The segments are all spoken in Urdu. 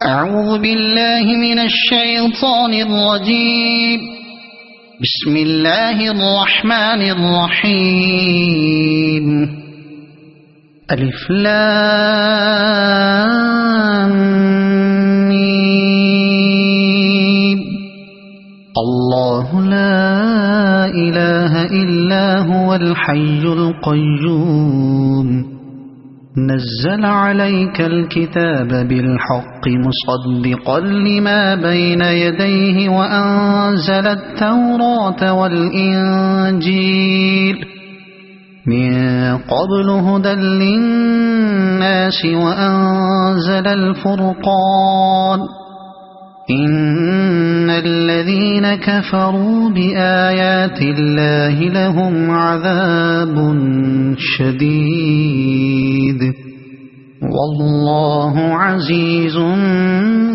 أعوذ بالله من الشيطان الرجيم. بسم الله الرحمن الرحيم. ألف لام ميم. الله لا إله إلا هو الحي القيوم. نزل عليك الكتاب بالحق مصدقا لما بين يديه وأنزل التوراة والإنجيل من قبل هدى للناس وأنزل الفرقان. إن الذين كفروا بآيات الله لهم عذاب شديد والله عزيز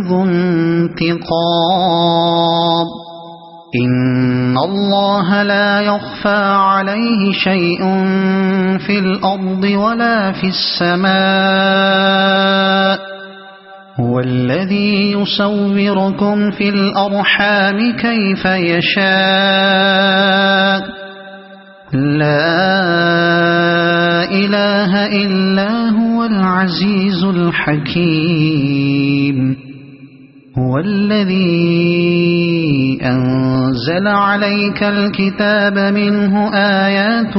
ذو انتقام. إن الله لا يخفى عليه شيء في الأرض ولا في السماء. هو الذي يصوركم في الأرحام كيف يشاء. لا إله إلا هو العزيز الحكيم. هو الذي أنزل عليك الكتاب منه آيات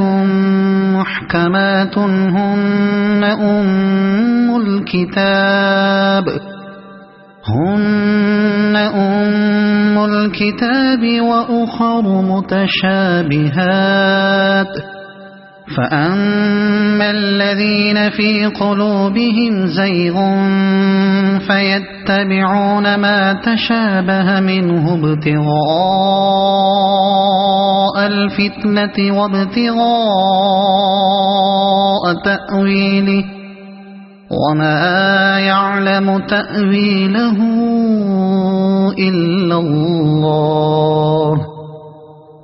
محكمات هن أم الكتاب وأخر متشابهات. فأما الذين في قلوبهم زيغ فيتبعون ما تشابه منه ابتغاء الفتنة وابتغاء تأويله وما يعلم تأويله إلا الله.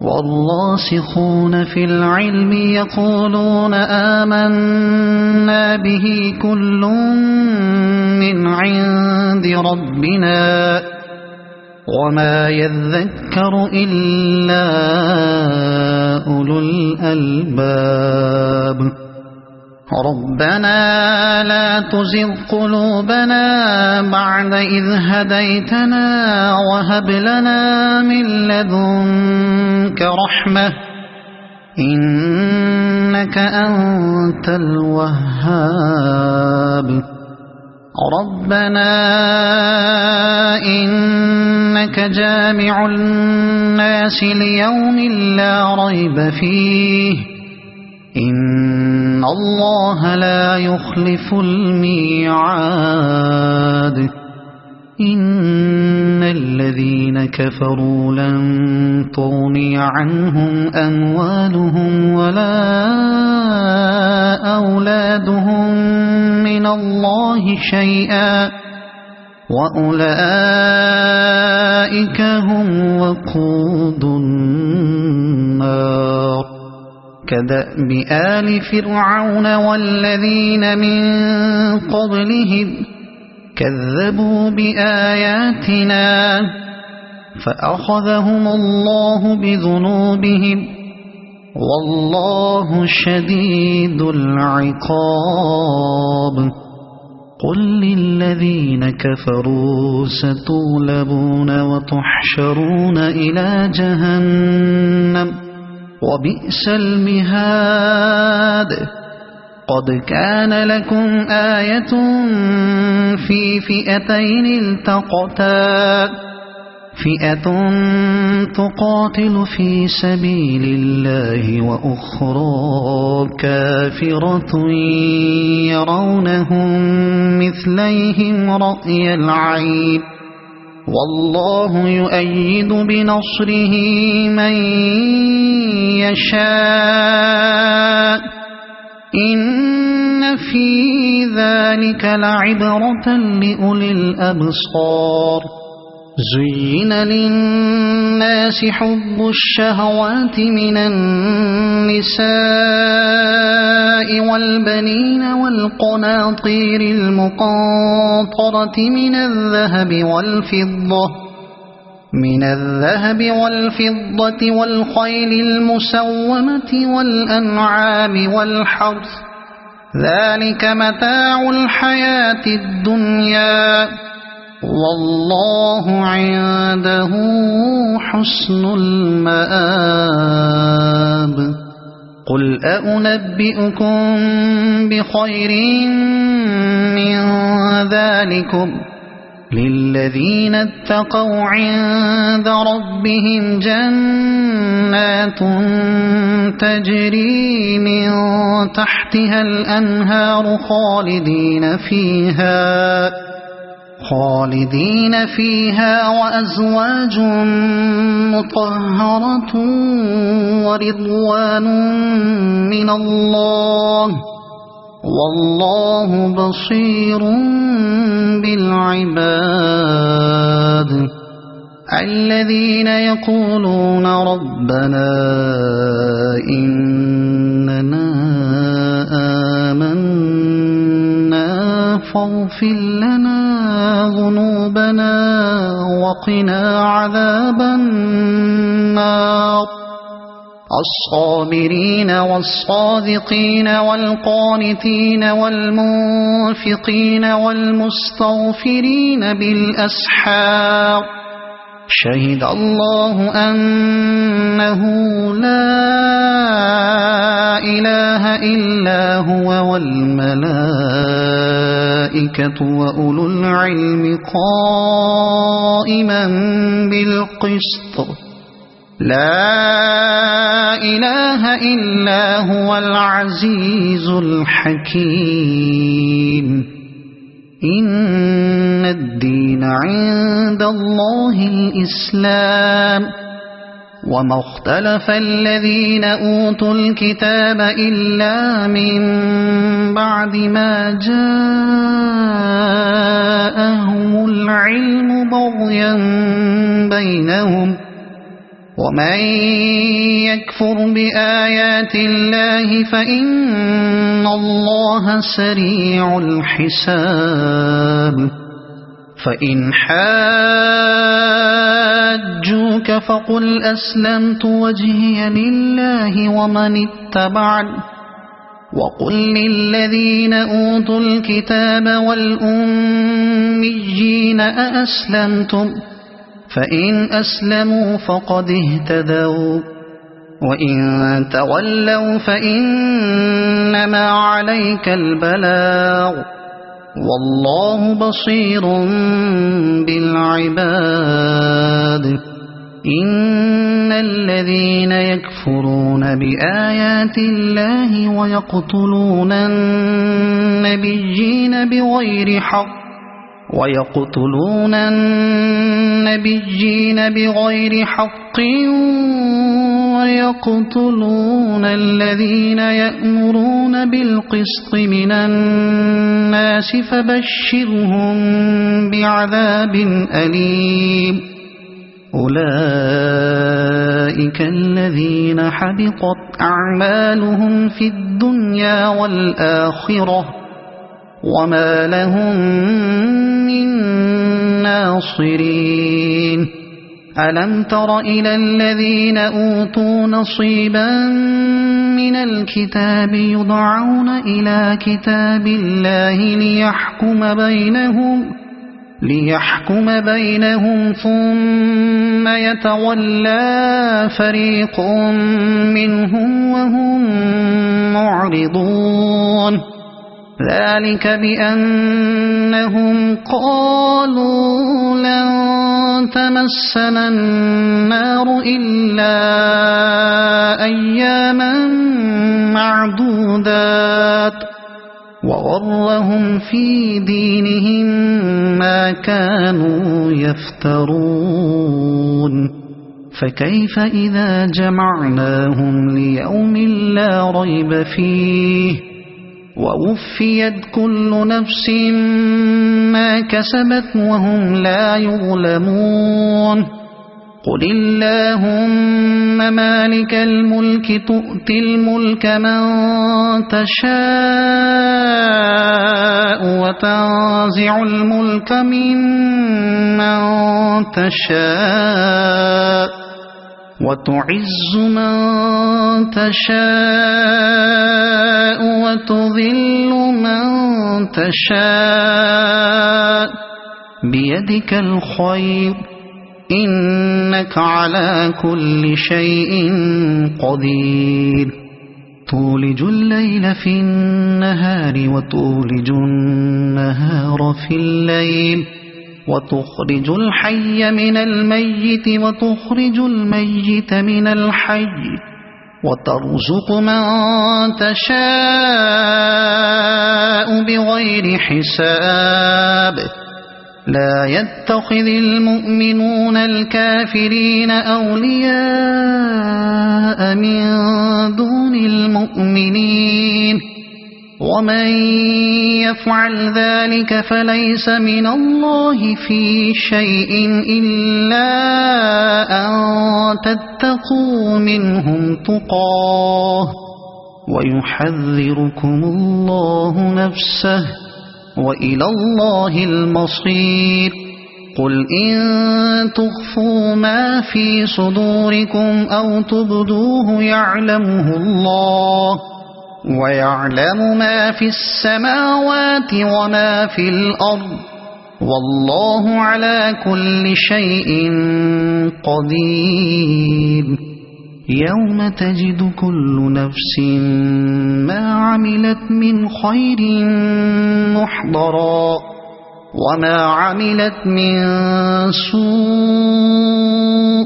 والراسخون في العلم يقولون آمنا به كل من عند ربنا وما يذكر إلا أولو الألباب. ربنا لا تزغ قلوبنا بعد إذ هديتنا وهب لنا من لدنك رحمة إنك أنت الوهاب. ربنا إنك جامع الناس ليوم لا ريب فيه إن الله لا يخلف الميعاد. إن الذين كفروا لن تغني عنهم أموالهم ولا أولادهم من الله شيئا وأولئك هم وقود النار. كدأب آل فرعون والذين من قبلهم كذبوا بآياتنا فأخذهم الله بذنوبهم والله شديد العقاب. قل للذين كفروا ستغلبون وتحشرون إلى جهنم وبئس المهاد. قد كان لكم آية في فئتين التقتا فئة تقاتل في سبيل الله وأخرى كافرة يرونهم مثليهم رأي العين والله يؤيد بنصره من يشاء. إن في ذلك لعبرة لأولي الأبصار. زين للناس حب الشهوات من النساء والبنين والقناطير المقنطرة من الذهب والفضة والخيل المسومة والأنعام والحرث ذلك متاع الحياة الدنيا والله عنده حسن المآب قل أنبئكم بخير من ذلكم للذين اتقوا عند ربهم جنات تجري من تحتها الأنهار خالدين فيها وأزواج مطهرة ورضوان من الله والله بصير بالعباد الذين يقولون ربنا إننا آمنا فاغفر لنا ذنوبنا وقنا عذاب النار الصابرين والصادقين والقانتين والمنفقين والمستغفرين بالأسحار شهد الله أنه لا إله إلا هو والملائكة وأولو العلم قائما بالقسط لا إله إلا هو العزيز الحكيم إن الدين عند الله الإسلام وما اختلف الذين أوتوا الكتاب إلا من بعد ما جاءهم العلم بغيا بينهم ومن يكفر بآيات الله فإن الله سريع الحساب فإن حاجوك فقل أسلمت وجهي لله ومن اتبعني وقل للذين أوتوا الكتاب والأميين أأسلمتم فإن أسلموا فقد اهتدوا وإن تولوا فإنما عليك البلاغ والله بصير بالعباد إن الذين يكفرون بآيات الله ويقتلون النبيين بغير حق ويقتلون الذين يأمرون بالقسط من الناس فبشرهم بعذاب أليم أولئك الذين حبطت أعمالهم في الدنيا والآخرة وما لهم من ناصرين ألم تر إلى الذين أوتوا نصيبا من الكتاب يدعون إلى كتاب الله ليحكم بينهم ثم يتولى فريق منهم وهم معرضون ذلك بأنهم قالوا لن تمسنا النار إلا أياما معدودات وغرهم في دينهم ما كانوا يفترون فكيف إذا جمعناهم ليوم لا ريب فيه ووفيت كل نفس ما كسبت وهم لا يظلمون قل اللهم مالك الملك تؤتي الملك من تشاء وتنزع الملك ممن تشاء وتعز من تشاء وتذل من تشاء بيدك الخير إنك على كل شيء قدير تولج الليل في النهار وتولج النهار في الليل وتخرج الحي من الميت وتخرج الميت من الحي وترزق من تشاء بغير حساب لا يتخذ المؤمنون الكافرين أولياء من دون المؤمنين ومن يفعل ذلك فليس من الله في شيء إلا أن تتقوا منهم تقاه ويحذركم الله نفسه وإلى الله المصير قل إن تخفوا ما في صدوركم أو تبدوه يعلمه الله ويعلم ما في السماوات وما في الأرض والله على كل شيء قدير يوم تجد كل نفس ما عملت من خير محضرا وما عملت من سوء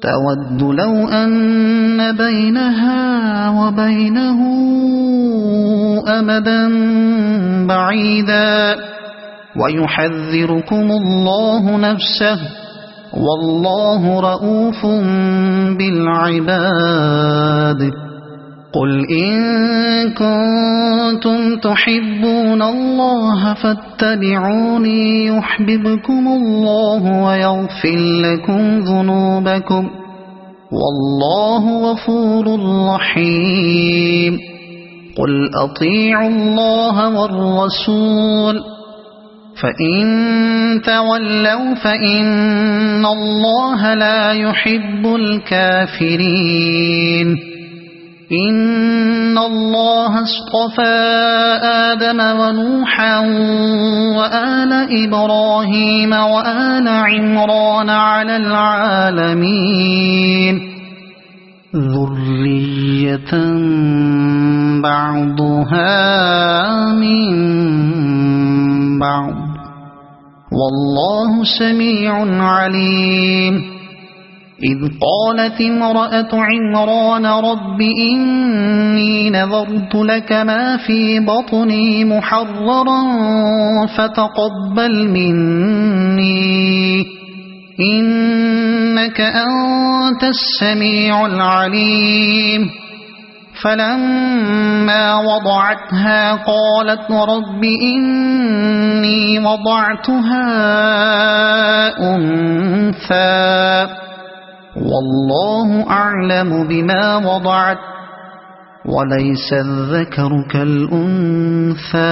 تود لو أن بينها وبينه أمدا بعيدا ويحذركم الله نفسه والله رؤوف بالعباد قل إن كنتم تحبون الله فاتبعوني يحببكم الله ويغفر لكم ذنوبكم والله غفور رحيم قل أطيعوا الله والرسول فإن تولوا فإن الله لا يحب الكافرين إن الله اصطفى آدم ونوحا وآل إبراهيم وآل عمران على العالمين ذرية بعضها من بعض والله سميع عليم إذ قالت امرأة عمران رب إني نذرت لك ما في بطني محررا فتقبل مني إنك أنت السميع العليم فلما وضعتها قالت رب إني وضعتها أنثى والله أعلم بما وضعت وليس الذكر كالأنثى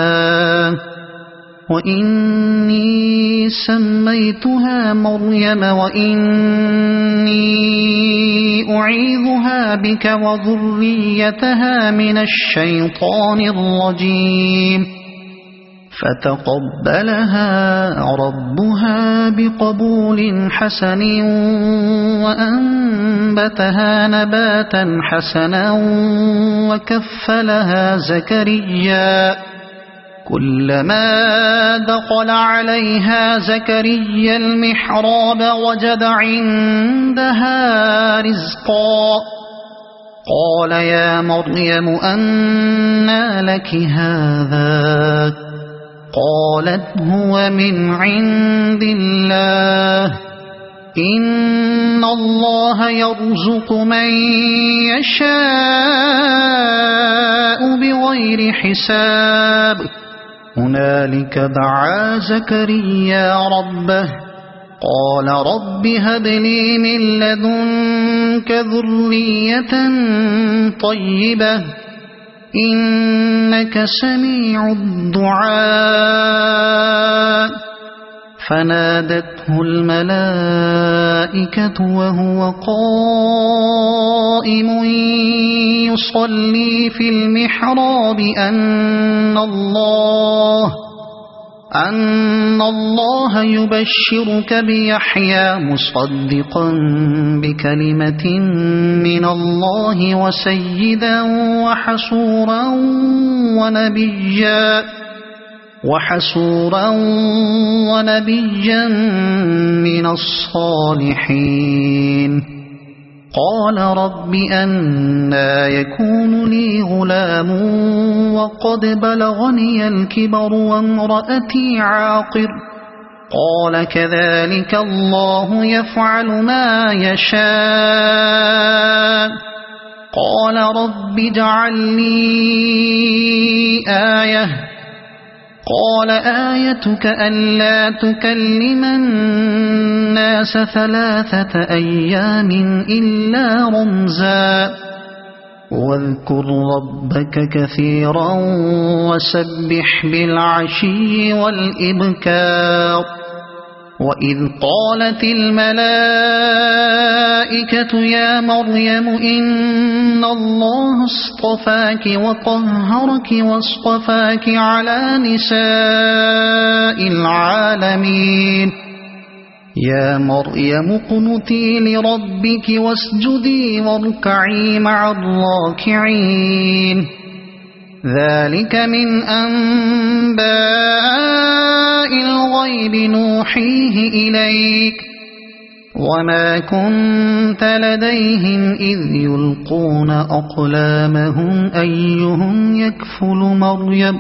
وإني سميتها مريم وإني أعيذها بك وذريتها من الشيطان الرجيم فتقبلها ربها بقبول حسن وأنبتها نباتا حسنا وكفلها زكريا كلما دخل عليها زكريا المحراب وجد عندها رزقا قال يا مريم أنى لك هذا قالت هو من عند الله إن الله يرزق من يشاء بغير حساب هنالك دعا زكريا ربه قال رب هب لي من لدنك ذرية طيبة إنك سميع الدعاء فنادته الملائكة وهو قائم يصلي في المحراب أن الله يبشرك بيحيى مصدقا بكلمة من الله وسيدا وحسورا ونبيا من الصالحين قال رب أنى يكون لي غلام وقد بلغني الكبر وامرأتي عاقر قال كذلك الله يفعل ما يشاء قال رب اجعل لي آية قال آيتك ألا تكلم الناس 3 أيام إلا رمزا واذكر ربك كثيرا وسبح بالعشي والإبكار وإذ قالت الملائكة يا مريم إن الله اصطفاك وطهرك واصطفاك على نساء العالمين يا مريم اقنتي لربك واسجدي واركعي مع الراكعين ذلك من أنباء الغيب نوحيه إليك وما كنت لديهم إذ يلقون أقلامهم أيهم يكفل مريم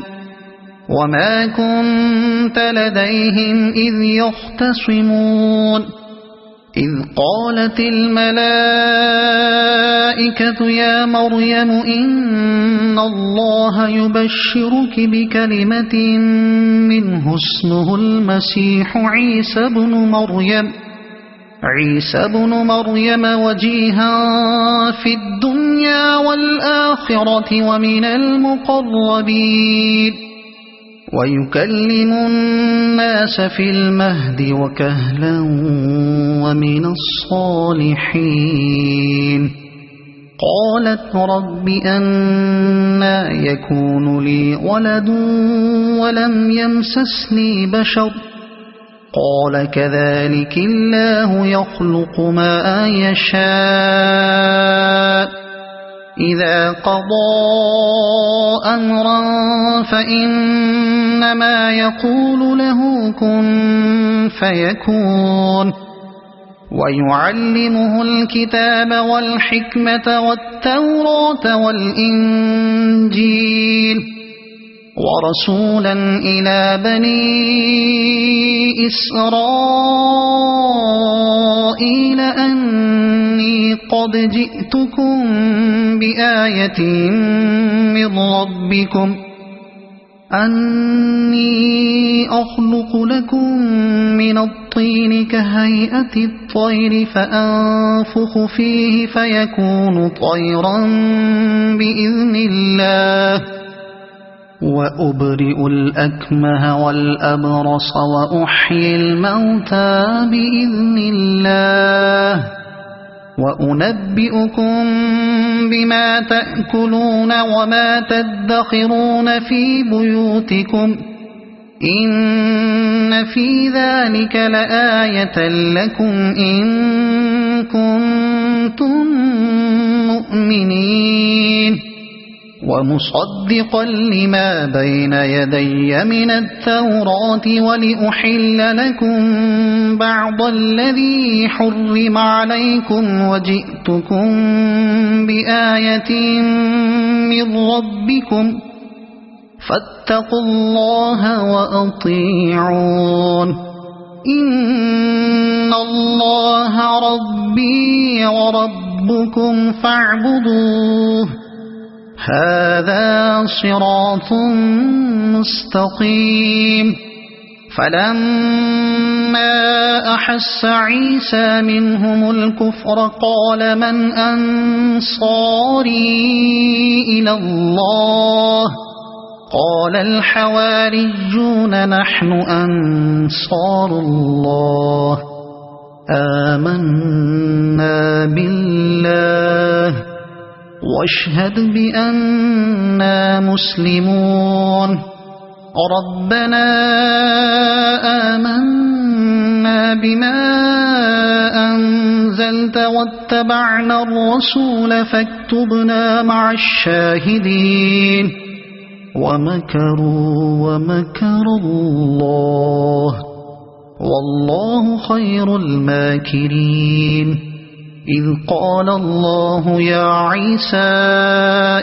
وما كنت لديهم إذ يختصمون إذ قالت الملائكة يا مريم إن الله يبشرك بكلمة منه اسمه المسيح عيسى بن مريم وجيها في الدنيا والآخرة ومن المقربين ويكلم الناس في المهد وكهلا ومن الصالحين قالت رب أنى يكون لي ولد ولم يمسسني بشر قال كذلك الله يخلق ما يشاء إذا قضى أمرا فإنما يقول له كن فيكون ويعلمه الكتاب والحكمة والتوراة والإنجيل ورسولا إلى بني إسرائيل أني قد جئتكم بآية من ربكم أني أخلق لكم من الطين كهيئة الطير فأنفخ فيه فيكون طيرا بإذن الله وأبرئ الأكمه والأبرص وأحيي الموتى بإذن الله وأنبئكم بما تأكلون وما تدخرون في بيوتكم إن في ذلك لآية لكم إن كنتم مؤمنين ومصدقا لما بين يدي من التوراة ولأحل لكم بعض الذي حرم عليكم وجئتكم بآية من ربكم فاتقوا الله وأطيعون إن الله الله ربي وربكم فاعبدوه هذا صراط مستقيم فلما أحس عيسى منهم الكفر قال من أنصاري إلى الله قال الحواريون نحن أنصار الله آمنا بالله واشهد بأننا مسلمون ربنا آمنا بما أنزلت واتبعنا الرسول فاكتبنا مع الشاهدين ومكروا ومكر الله والله خير الماكرين إذ قال الله يا عيسى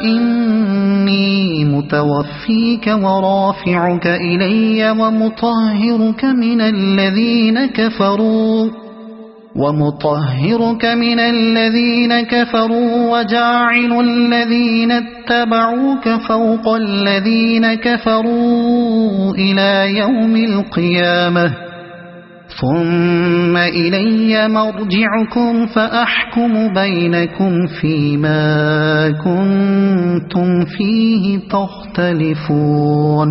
إني متوفيك ورافعك إلي ومطهرك من الذين كفروا وجاعل الذين اتبعوك فوق الذين كفروا إلى يوم القيامة ثم إلي مرجعكم فأحكم بينكم فيما كنتم فيه تختلفون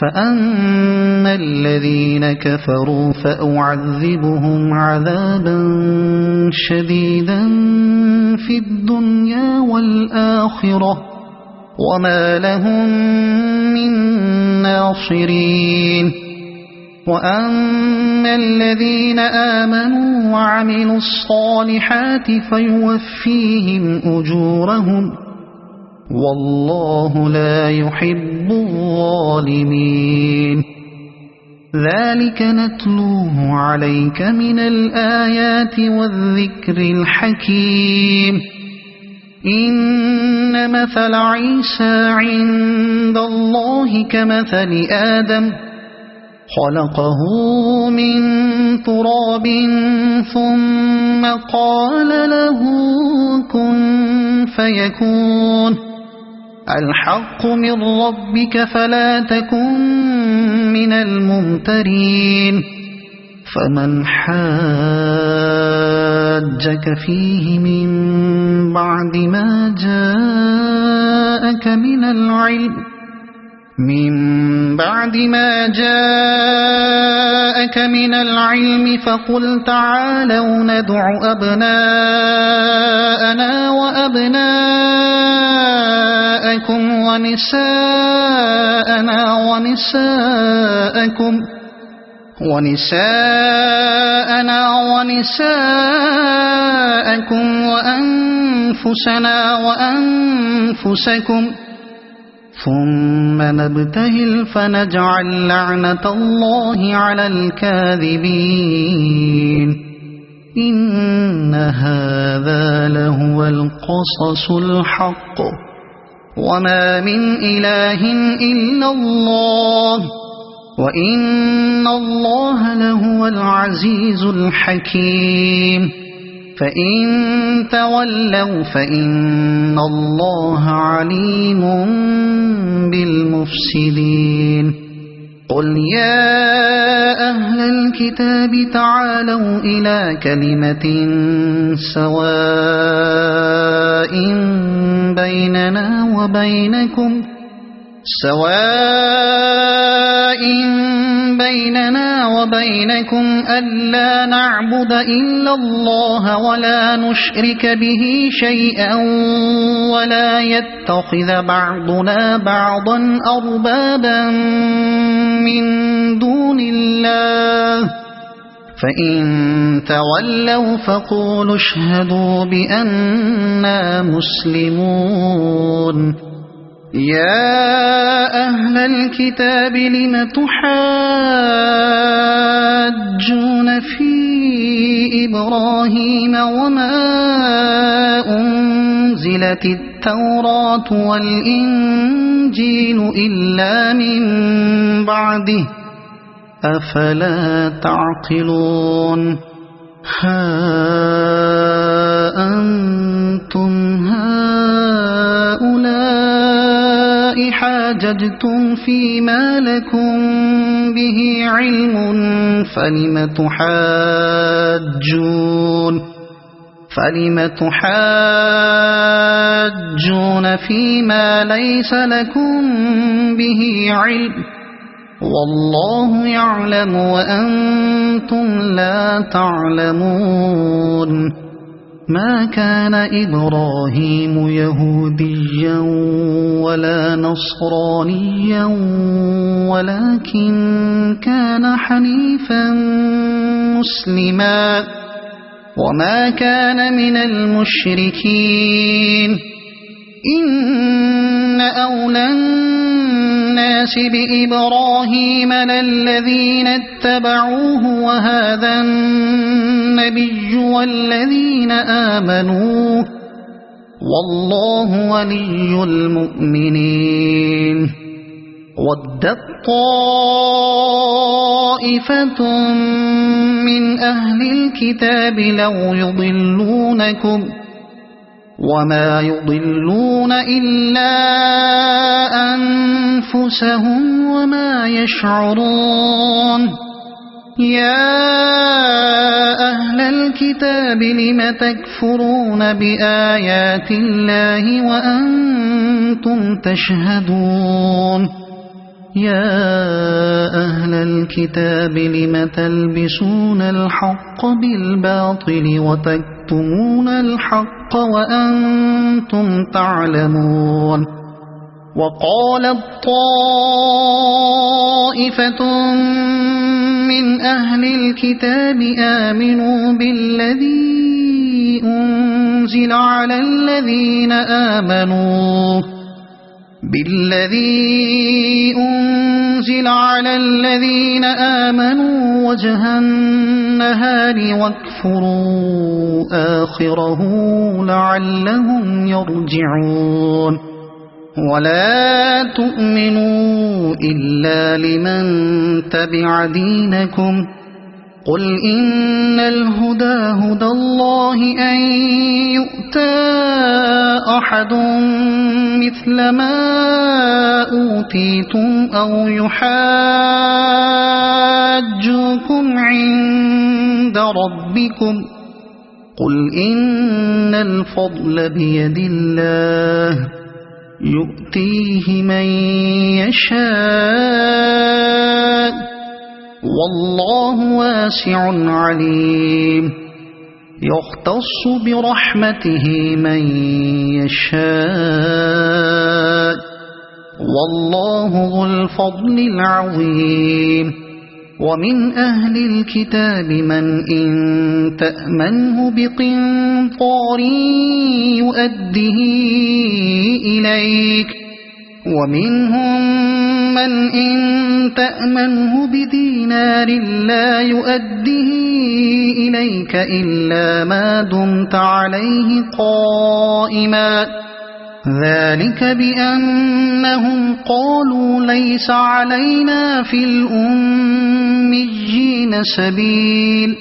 فأما الذين كفروا فأعذبهم عذابا شديدا في الدنيا والآخرة وما لهم من ناصرين وأما الذين آمنوا وعملوا الصالحات فيوفيهم أجورهم والله لا يحب الظالمين ذلك نتلوه عليك من الآيات والذكر الحكيم إن مثل عيسى عند الله كمثل آدم خلقه من تراب ثم قال له كن فيكون الحق من ربك فلا تكن من الممترين فمن حاجك فيه من بعد ما جاءك من العلم فقل تعالوا ندع أبناءنا وأبناءكم ونساءنا ونساءكم وأنفسنا وأنفسكم ثم نبتهل فنجعل لعنة الله على الكاذبين إن هذا لهو القصص الحق وما من إله إلا الله وإن الله لهو العزيز الحكيم فإن تولوا فإن الله عليم بالمفسدين قل يا أهل الكتاب تعالوا إلى كلمة سواء بيننا وبينكم ألا نعبد إلا الله ولا نشرك به شيئا ولا يتخذ بعضنا بعضا أربابا من دون الله فإن تولوا فقولوا اشهدوا بأننا مسلمون يا أهل الكتاب لم تحاجون في إبراهيم وما أنزلت التوراة والإنجيل إلا من بعده أفلا تعقلون ها أنتم هؤلاء حاججتم فيما لكم به علم فلم تحاجون فيما ليس لكم به علم والله يعلم وأنتم لا تعلمون ما كان إبراهيم يهوديا ولا نصرانيا ولكن كان حنيفا مسلما وما كان من المشركين إن أولى الناس بإبراهيم للذين اتبعوه وهذا النبي والذين آمنوا والله ولي المؤمنين ودت طائفة من أهل الكتاب لو يضلونكم وما يضلون إلا أنفسهم وما يشعرون يا أهل الكتاب لم تكفرون بآيات الله وأنتم تشهدون يا أهل الكتاب لم تلبسون الحق بالباطل وتكتمون الحق وأنتم تعلمون وقالت طائفة من أهل الكتاب آمنوا بالذي أنزل على الذين آمنوا وجه النهار واكفروا آخره لعلهم يرجعون ولا تؤمنوا إلا لمن تبع دينكم قل إن الهدى هدى الله أن يؤتى أحد مثل ما أوتيتم أو يحاجوكم عند ربكم قل إن الفضل بيد الله يؤتيه من يشاء والله واسع عليم يختص برحمته من يشاء والله ذو الفضل العظيم ومن أهل الكتاب من إن تأمنه بقنطار يؤده إليك ومنهم من إن تأمنه بدينار لا يؤده إليك إلا ما دمت عليه قائما ذلك بأنهم قالوا ليس علينا في الأميين سبيل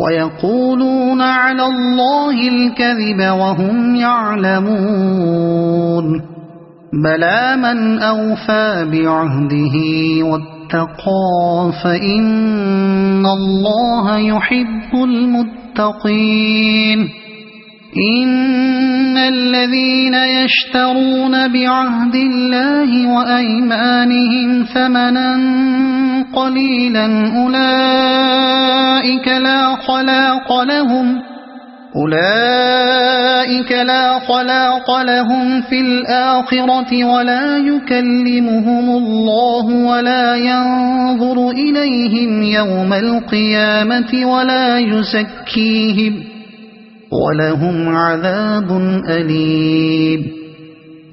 ويقولون على الله الكذب وهم يعلمون بلى من أوفى بعهده واتقى فإن الله يحب المتقين إن الذين يشترون بعهد الله وأيمانهم ثمنا قليلا أولئك لا خلاق لهم في الآخرة ولا يكلمهم الله ولا ينظر إليهم يوم القيامة ولا يزكيهم ولهم عذاب أليم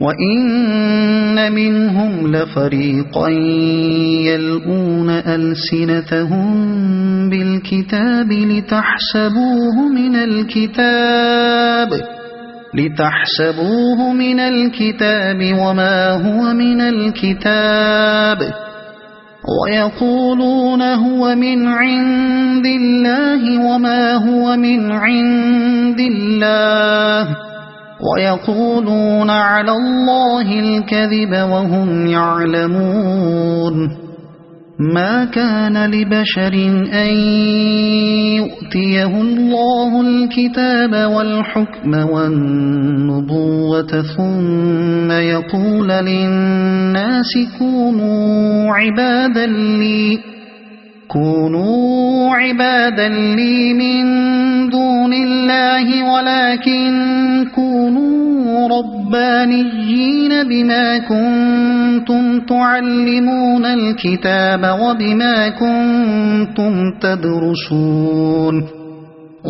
وإن منهم لفريقا يلؤون ألسنتهم بالكتاب لتحسبوه من الكتاب وما هو من الكتاب ويقولون هو من عند الله وما هو من عند الله ويقولون على الله الكذب وهم يعلمون ما كان لبشر أن يؤتيه الله الكتاب والحكم والنبوة ثم يقول للناس كونوا عبادا لي من دون الله ولكن كونوا ربانيين بما كنتم تعلمون الكتاب وبما كنتم تدرسون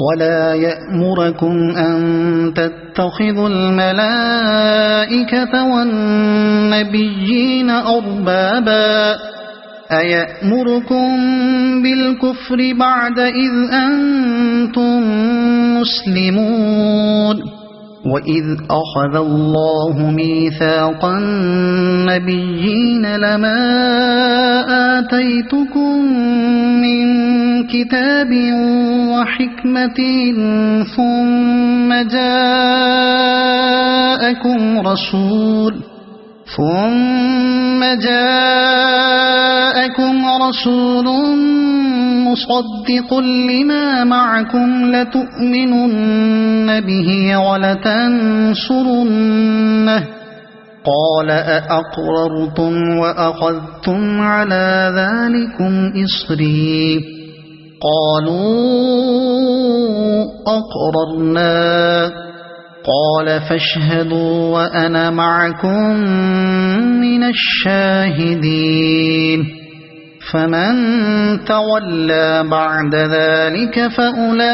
ولا يأمركم أن تتخذوا الملائكة والنبيين أربابا أيأمركم بالكفر بعد إذ أنتم مسلمون وإذ أخذ الله ميثاق النبيين لما آتيتكم من كتاب وحكمة ثم جاءكم رسول مصدق لما معكم لتؤمنن به ولتنصرنه قال أأقررتم وأخذتم على ذلكم إصري قالوا أقررنا قال فاشهدوا وأنا معكم من الشاهدين فمن تولى بعد ذلك فأولئك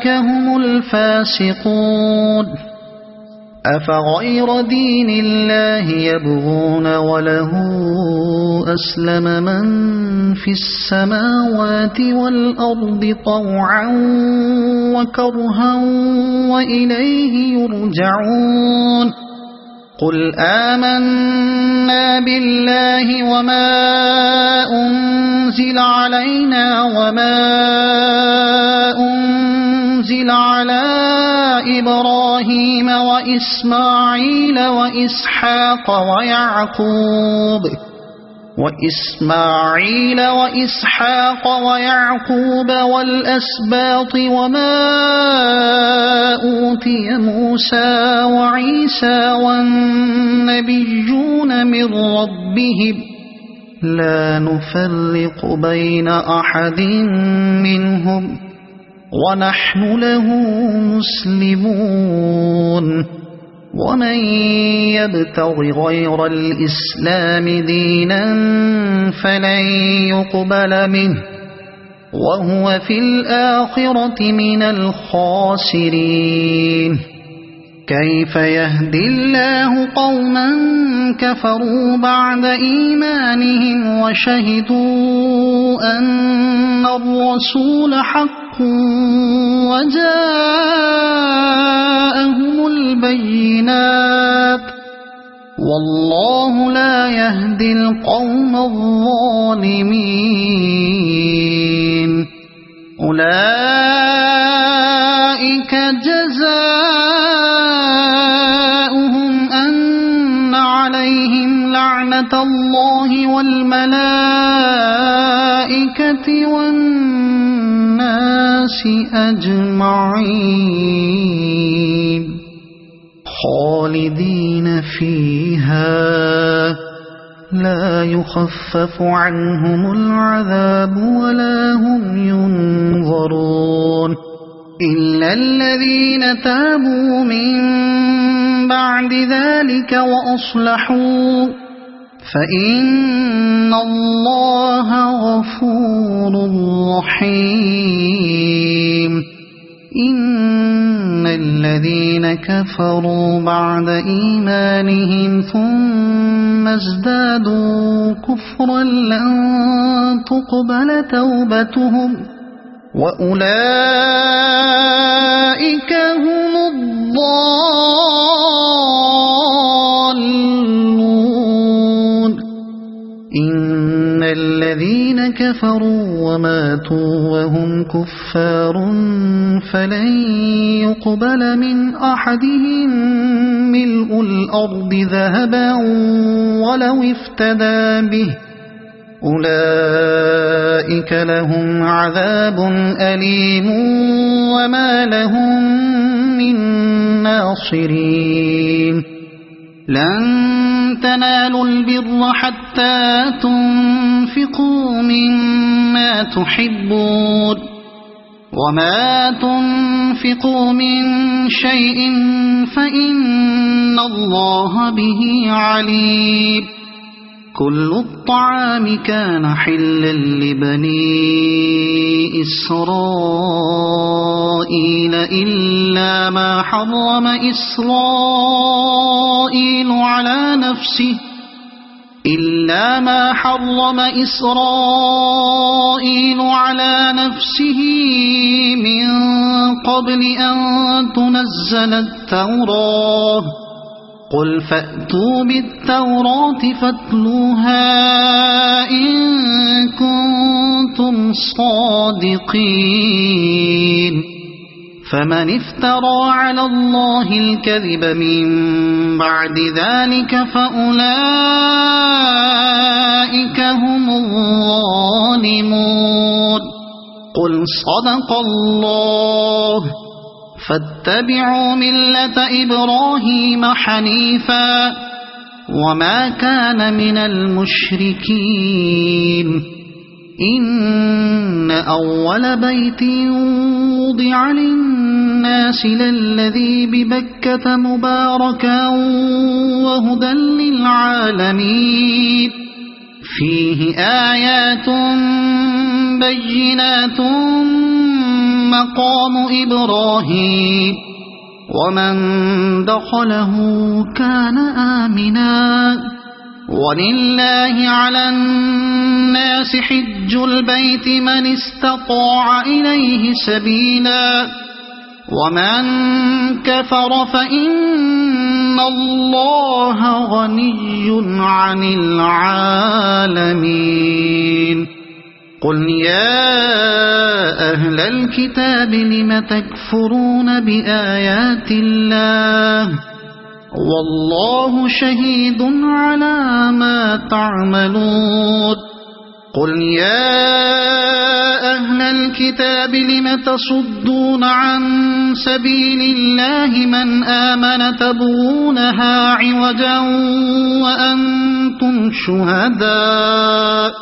هم الفاسقون أفغير دين الله يبغون وله أسلم من في السماوات والأرض طوعا وكرها وإليه يرجعون قل آمنا بالله وما أنزل علينا وما أنزل على إبراهيم وإسماعيل وإسحاق ويعقوب والأسباط وما أوتي موسى وعيسى والنبيون من ربهم لا نفرق بين أحد منهم ونحن له مسلمون ومن يبتغ غير الإسلام دينا فلن يقبل منه وهو في الآخرة من الخاسرين كيف يهدي الله قوما كفروا بعد إيمانهم وشهدوا أن الرسول حق وجاءهم البينات والله لا يهدي القوم الظالمين أولئك جزاؤهم أن عليهم لعنة الله والملائكة والناس أجمعين خالدين فيها لا يخفف عنهم العذاب ولا هم ينظرون إلا الذين تابوا من بعد ذلك وأصلحوا فإن الله غفور رحيم إن الذين كفروا بعد إيمانهم ثم ازدادوا كفرا لن تقبل توبتهم وأولئك هم الضالون كفروا وماتوا وهم كفار فلن يقبل من أحدهم ملء الأرض ذهبا ولو افتدى به أولئك لهم عذاب أليم وما لهم من ناصرين لن تنالوا البر حتى تنفقوا مما تحبون وما تنفقوا من شيء فإن الله به عليم كل الطعام كان حلا لبني إسرائيل إلا ما حرم إسرائيل على نفسه من قبل أن تنزل التوراة قل فأتوا بالتوراة فاتلوها إن كنتم صادقين فمن افترى على الله الكذب من بعد ذلك فأولئك هم الظالمون قل صدق الله فاتبعوا ملة إبراهيم حنيفا وما كان من المشركين إن أول بيت وضع للناس للذي ببكة مباركا وهدى للعالمين فيه آيات بينات مقام إبراهيم ومن دخله كان آمنا ولله على الناس حج البيت من استطاع إليه سبيلا ومن كفر فإن الله غني عن العالمين قل يا أهل الكتاب لم تكفرون بآيات الله والله شهيد على ما تعملون قل يا أهل الكتاب لم تصدون عن سبيل الله من آمن تبغونها عوجا وأنتم شهداء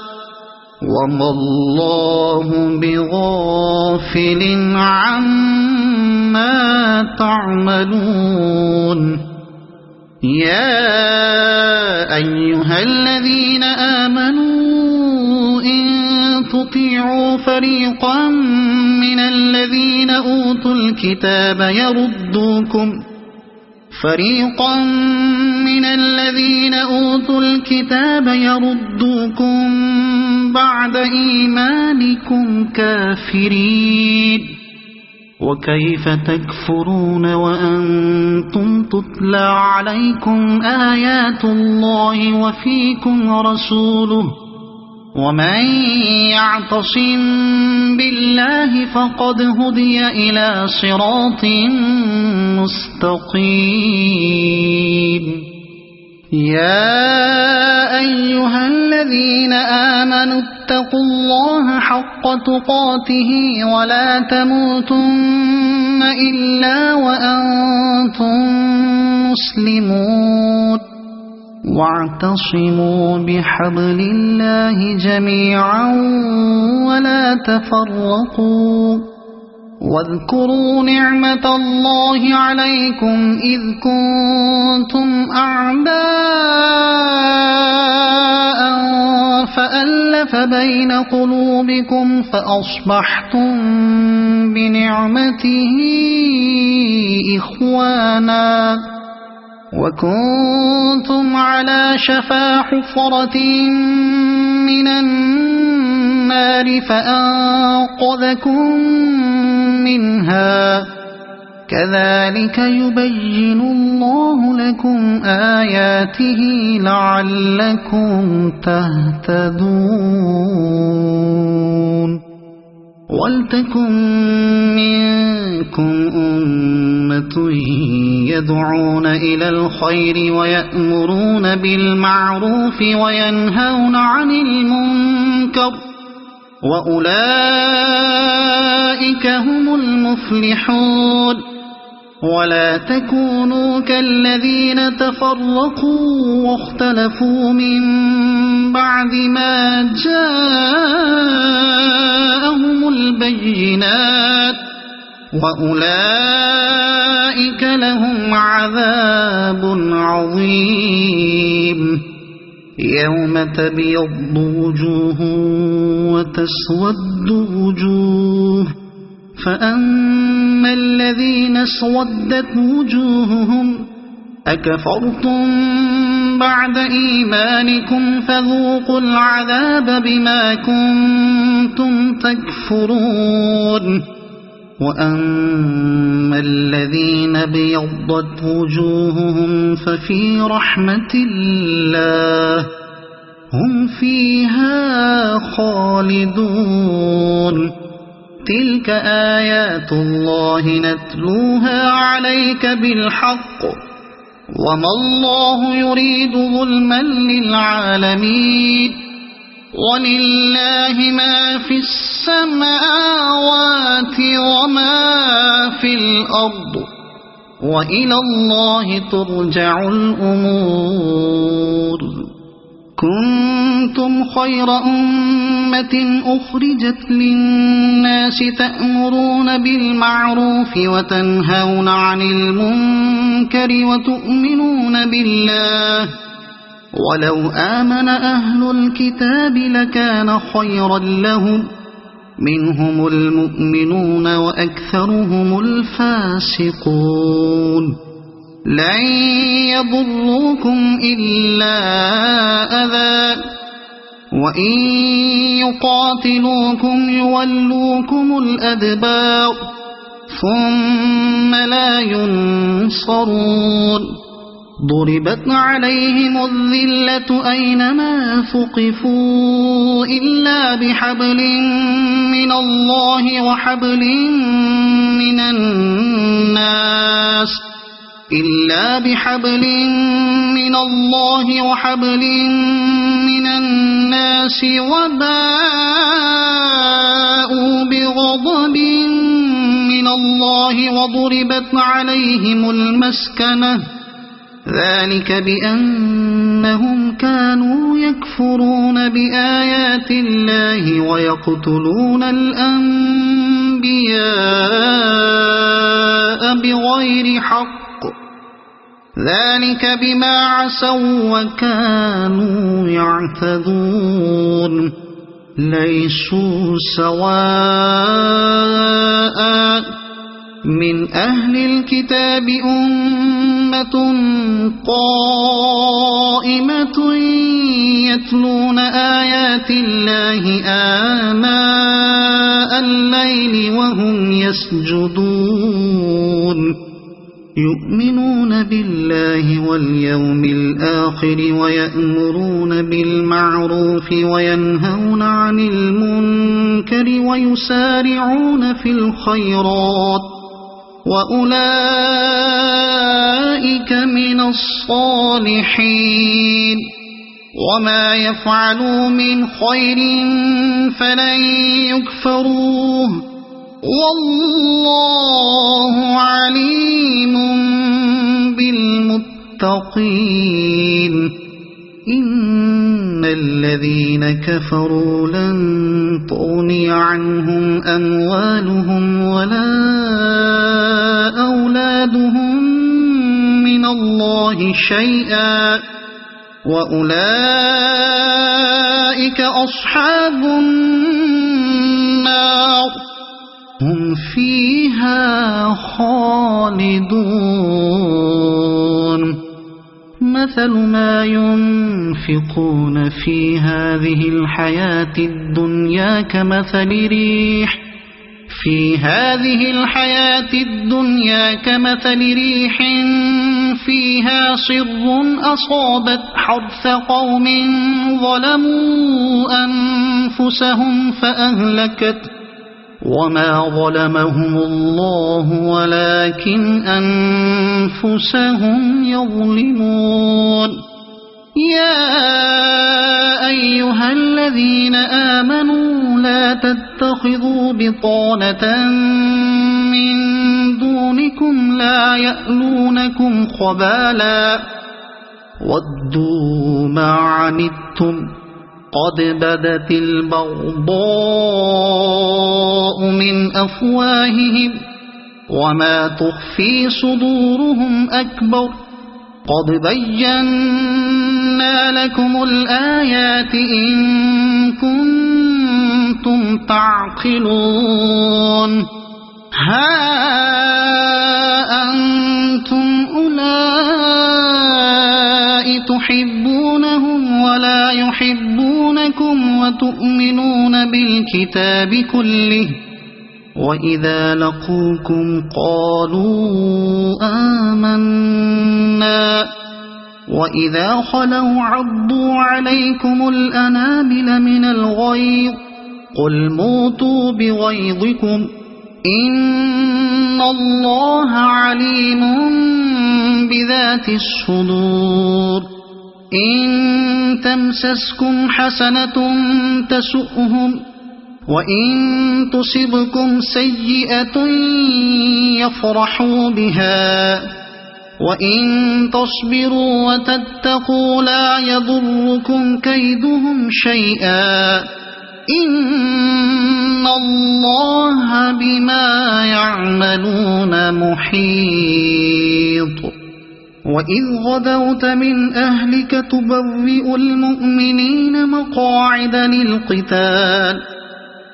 وما الله بغافل عما تعملون يا أيها الذين آمنوا إن تطيعوا فريقا من الذين أوتوا الكتاب يردوكم بعد إيمانكم كافرين وكيف تكفرون وأنتم تتلى عليكم آيات الله وفيكم رسوله ومن يعتصم بالله فقد هدي إلى صراط مستقيم يا أيها الذين آمنوا اتقوا الله حق تقاته ولا تموتن إلا وأنتم مسلمون واعتصموا بحبل الله جميعا ولا تفرقوا واذكروا نعمة الله عليكم إذ كنتم أعداء فألف بين قلوبكم فأصبحتم بنعمته إخوانا وكنتم على شفا حفرة من النار فأنقذكم منها كذلك يبين الله لكم آياته لعلكم تهتدون ولتكن منكم أمة يدعون إلى الخير ويأمرون بالمعروف وينهون عن المنكر وأولئك هم المفلحون ولا تكونوا كالذين تفرقوا واختلفوا من بعد ما جاءهم البينات وأولئك لهم عذاب عظيم يوم تبيض وجوه وتسود وجوه فأما الذين اسودت وجوههم أكفرتم بعد إيمانكم فذوقوا العذاب بما كنتم تكفرون وأما الذين ابيضت وجوههم ففي رحمة الله هم فيها خالدون تلك آيات الله نتلوها عليك بالحق وما الله يريد ظلما للعالمين ولله ما في السماوات وما في الأرض وإلى الله ترجع الأمور كنتم خير أمة أخرجت للناس تأمرون بالمعروف وتنهون عن المنكر وتؤمنون بالله ولو آمن أهل الكتاب لكان خيرا لهم منهم المؤمنون وأكثرهم الفاسقون لن يضروكم إلا أذى وإن يقاتلوكم يولوكم الأدبار ثم لا ينصرون ضربت عليهم الذلة أينما ثقفوا إلا بحبل من الله وحبل من الناس وباءوا بغضب من الله وضربت عليهم المسكنة ذلك بأنهم كانوا يكفرون بآيات الله ويقتلون الأنبياء بغير حق ذلك بما عصوا وكانوا يعتدون ليسوا سواء من أهل الكتاب أمة قائمة يتلون آيات الله آناء الليل وهم يسجدون يؤمنون بالله واليوم الآخر ويأمرون بالمعروف وينهون عن المنكر ويسارعون في الخيرات وأولئك من الصالحين وما يفعلوا من خير فلن يكفروه والله عليم بالمتقين إن الذين كفروا لن تغني عنهم أموالهم ولا أولادهم من الله شيئا وأولئك أصحاب النار هم فيها خالدون مثل ما ينفقون في هذه الحياة الدنيا كمثل ريح في هذه الحياة الدنيا كمثل ريح فيها صر أصابت حرث قوم ظلموا أنفسهم فأهلكت وما ظلمهم الله ولكن أنفسهم يظلمون يا أيها الذين آمنوا لا تتخذوا بطانة من دونكم لا يألونكم خبالا ودوا ما عنتم قد بدت البغضاء من أفواههم وما تخفي صدورهم أكبر قد بينا لكم الآيات إن كنتم تعقلون ها أنتم أولئك تحبونهم ولا يحبونكم وتؤمنون بالكتاب كله وإذا لقوكم قالوا آمنا وإذا خلوا عضوا عليكم الأنامل من الغيظ قل موتوا بغيظكم إن الله عليم بذات الصدور إن تمسسكم حسنة تسؤهم وإن تصبكم سيئة يفرحوا بها وإن تصبروا وتتقوا لا يضركم كيدهم شيئا إن الله بما يعملون محيط وإذ غدوت من أهلك تبوئ المؤمنين مقاعد للقتال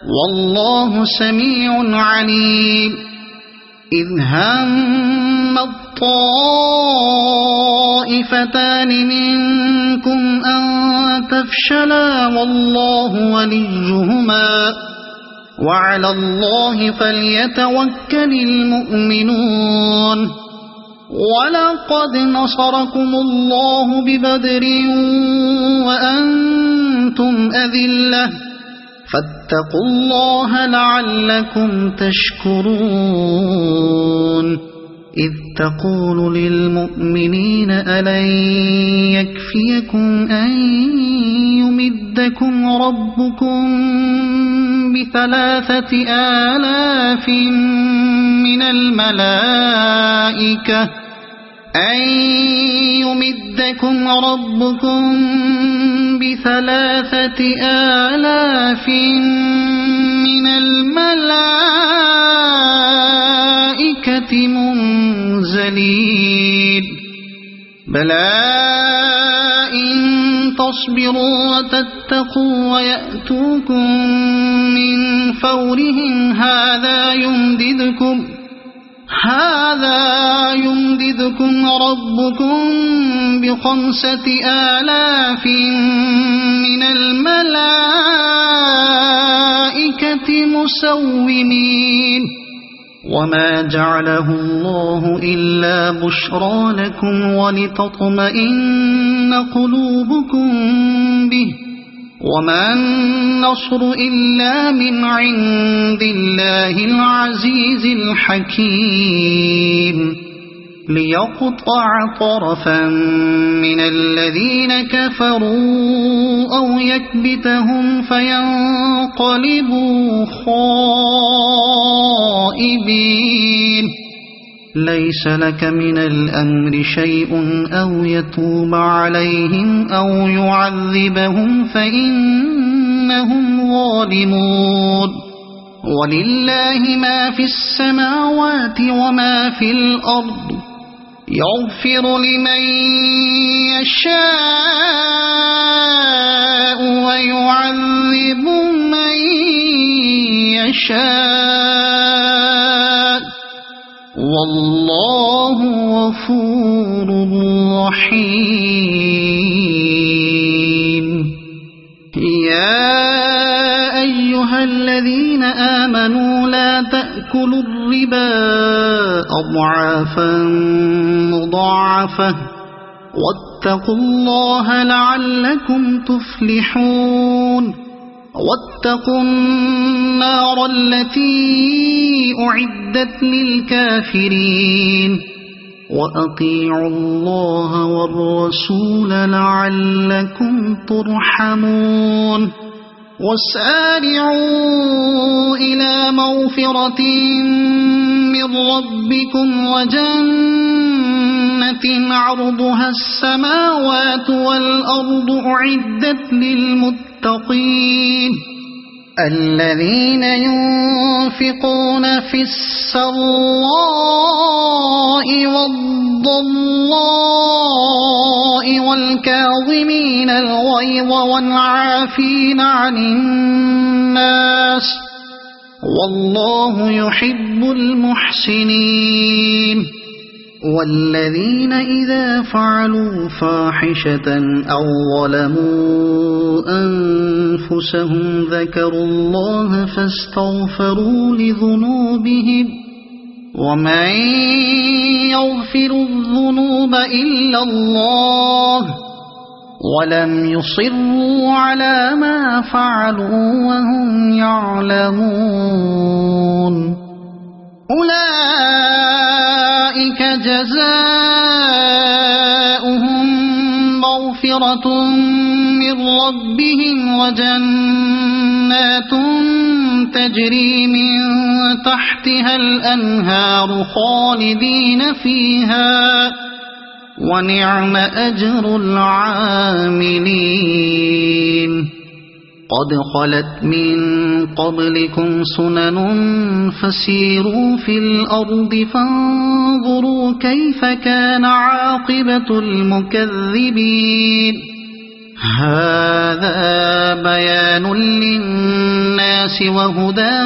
والله سميع عليم إذ هم الطائفتان منكم أن تفشلا والله وليهما وعلى الله فليتوكل المؤمنون ولقد نصركم الله ببدر وأنتم أذلة فاتقوا الله لعلكم تشكرون إذ تقول للمؤمنين ألن يكفيكم أن يمدكم ربكم ب3,000 من الملائكة أن يمدكم ربكم ب3,000 من الملائكة منزلين بلى إن تصبروا وتتقوا ويأتوكم من فورهم هذا يمددكم ربكم ب5,000 من الملائكة مسومين وما جعله الله إلا بشرى لكم ولتطمئن قلوبكم به وما النصر إلا من عند الله العزيز الحكيم ليقطع طرفا من الذين كفروا أو يكبتهم فينقلبوا خائبين ليس لك من الأمر شيء أو يتوب عليهم أو يعذبهم فإنهم ظالمون ولله ما في السماوات وما في الأرض يغفر لمن يشاء ويعذب من يشاء والله غفور رحيم يا أيها الذين آمنوا لا تأكلوا الربا أضعافا مضاعفة واتقوا الله لعلكم تفلحون واتقوا النار التي أعدت للكافرين وأطيعوا الله والرسول لعلكم ترحمون وسارعوا إلى مغفرة من ربكم وجنة عرضها السماوات والأرض أعدت للمتقين الذين ينفقون في السراء والضراء والكاظمين الغيظ والعافين عن الناس والله يحب المحسنين والذين إذا فعلوا فاحشة أو ظلموا أنفسهم ذكروا الله فاستغفروا لذنوبهم ومن يغفر الذنوب إلا الله ولم يصروا على ما فعلوا وهم يعلمون أولئك جزاؤهم مغفرة من ربهم وجنات تجري من تحتها الأنهار خالدين فيها ونعم أجر العاملين قد خلت من قبلكم سنن فسيروا في الأرض فانظروا كيف كان عاقبة المكذبين هذا بيان للناس وهدى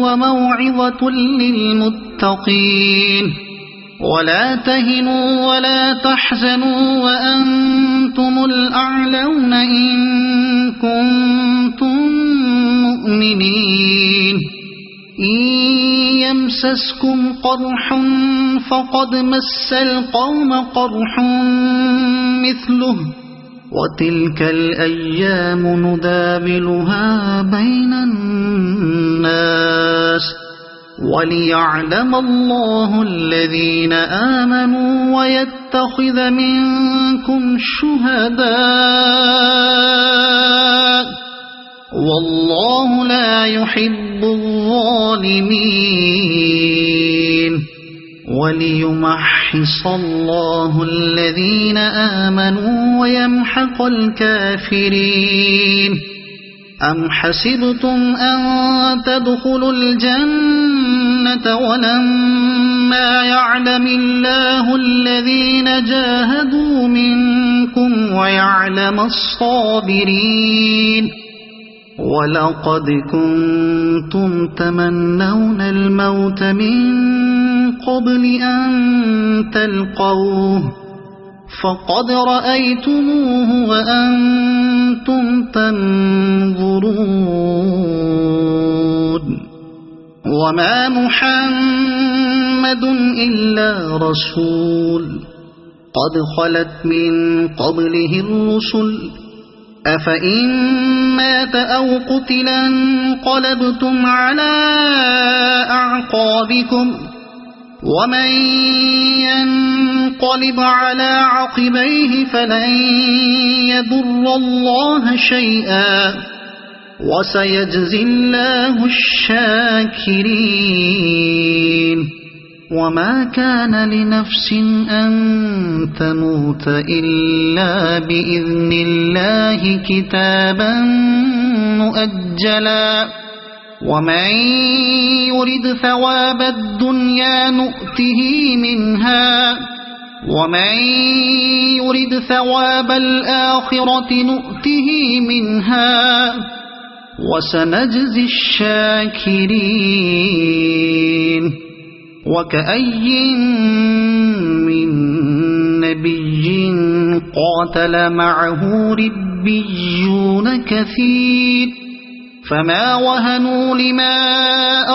وموعظة للمتقين ولا تهنوا ولا تحزنوا وأنتم الأعلون إن كنتم مؤمنين إن يمسسكم قرح فقد مس القوم قرح مثله وتلك الأيام نداولها بين الناس وليعلم الله الذين آمنوا ويتخذ منكم شهداء والله لا يحب الظالمين وليمحص الله الذين آمنوا ويمحق الكافرين أم حسبتم أن تدخلوا الجنة ولما يعلم الله الذين جاهدوا منكم ويعلم الصابرين ولقد كنتم تمنون الموت من قبل أن تلقوه فقد رأيتموه وأنتم تنظرون وما محمد إلا رسول قد خلت من قبله الرسل أفإن مات أو قتل انقلبتم على أعقابكم ومن ينقلب على عقبيه فلن يضر الله شيئا وسيجزي الله الشاكرين وما كان لنفس أن تموت إلا بإذن الله كتابا مؤجلا ومن يرد ثواب الدنيا نؤته منها ومن يرد ثواب الآخرة نؤته منها وسنجزي الشاكرين وكأي من نبي قاتل معه ربيون كثير فما وهنوا لما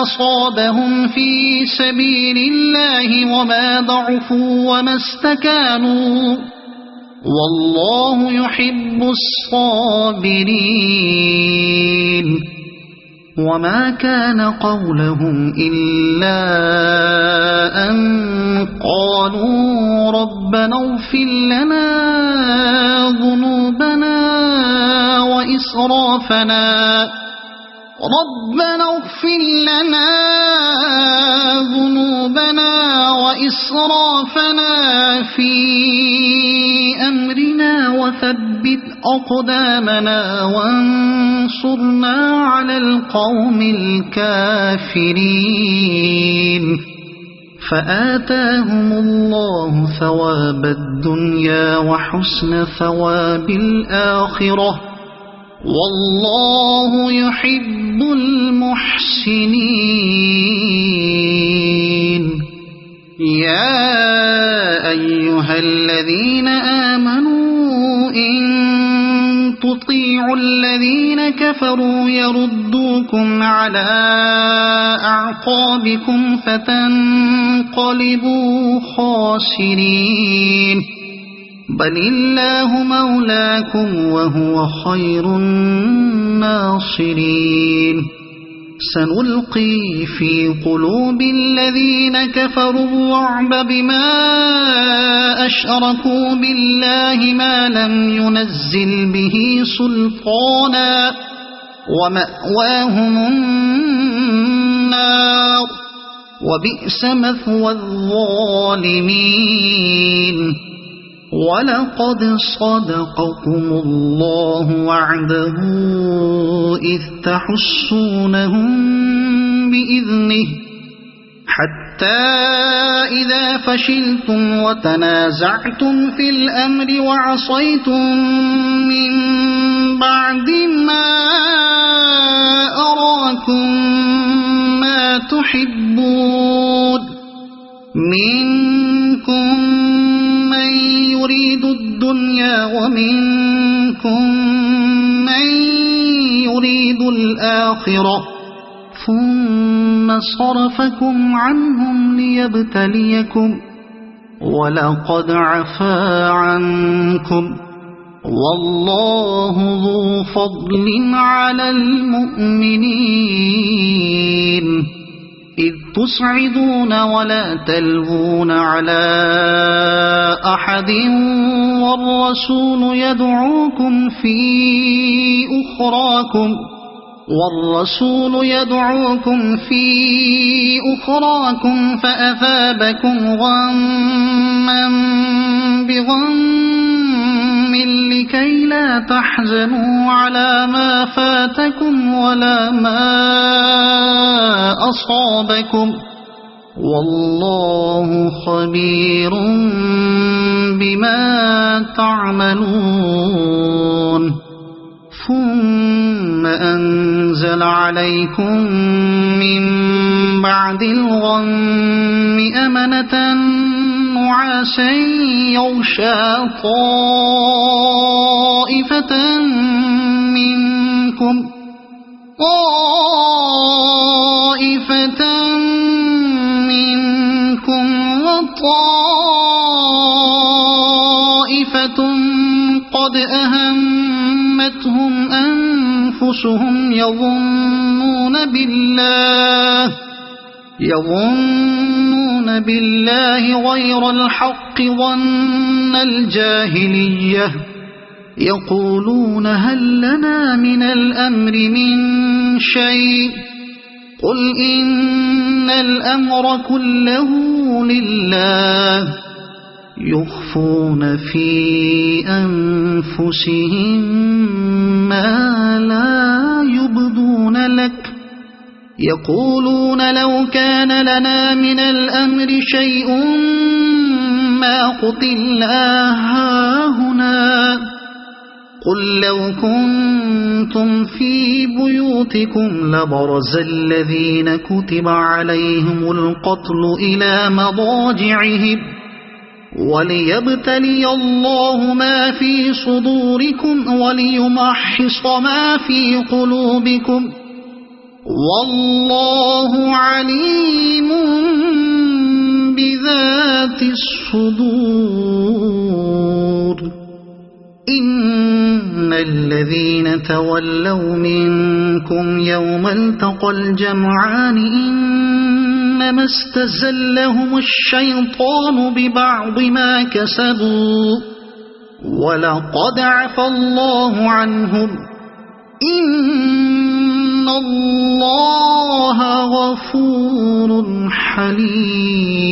أصابهم في سبيل الله وما ضعفوا وما استكانوا والله يحب الصابرين وما كان قولهم إلا أن قالوا ربنا اغفر لنا ذنوبنا وإسرافنا في أمرنا وثبت أقدامنا وانصرنا على القوم الكافرين فآتاهم الله ثواب الدنيا وحسن ثواب الآخرة والله يحب المحسنين يا أيها الذين آمنوا إن تطيعوا الذين كفروا يردوكم على أعقابكم فتنقلبوا خاسرين بل الله مولاكم وهو خير الناصرين سنلقي في قلوب الذين كفروا الرعب بما أشركوا بالله ما لم ينزل به سلطانا ومأواهم النار وبئس مثوى الظالمين ولقد صدقكم الله وعده إذ تحسونهم بإذنه حتى إذا فشلتم وتنازعتم في الأمر وعصيتم من بعد ما أراكم ما تحبون منكم من يريد الدنيا ومنكم من يريد الآخرة ثم صرفكم عنهم ليبتليكم ولقد عفا عنكم والله ذو فضل على المؤمنين إذ تصعدون ولا تلوون على أحد والرسول يدعوكم في أخراكم فأثابكم غما بغم لكي لا تحزنوا على ما فاتكم ولا ما أصابكم والله خبير بما تعملون ثم أنزل عليكم من بعد الغم أمنة نعاسا يغشى طائفة منكم وطائفة قد أهمتهم أنفسهم يظنون بالله غير الحق ظن الجاهلية يقولون هل لنا من الأمر من شيء قل إن الأمر كله لله يخفون في أنفسهم ما لا يبدون لك يقولون لو كان لنا من الأمر شيء ما قتلنا هاهنا قل لو كنتم في بيوتكم لبرز الذين كتب عليهم القتل إلى مضاجعهم وليبتلي الله ما في صدوركم وليمحص ما في قلوبكم والله عليم بذات الصدور إن الذين تولوا منكم يوم التقى الجمعان إنما استزلهم الشيطان ببعض ما كسبوا ولقد عفى الله عنهم إن الله غفور حليم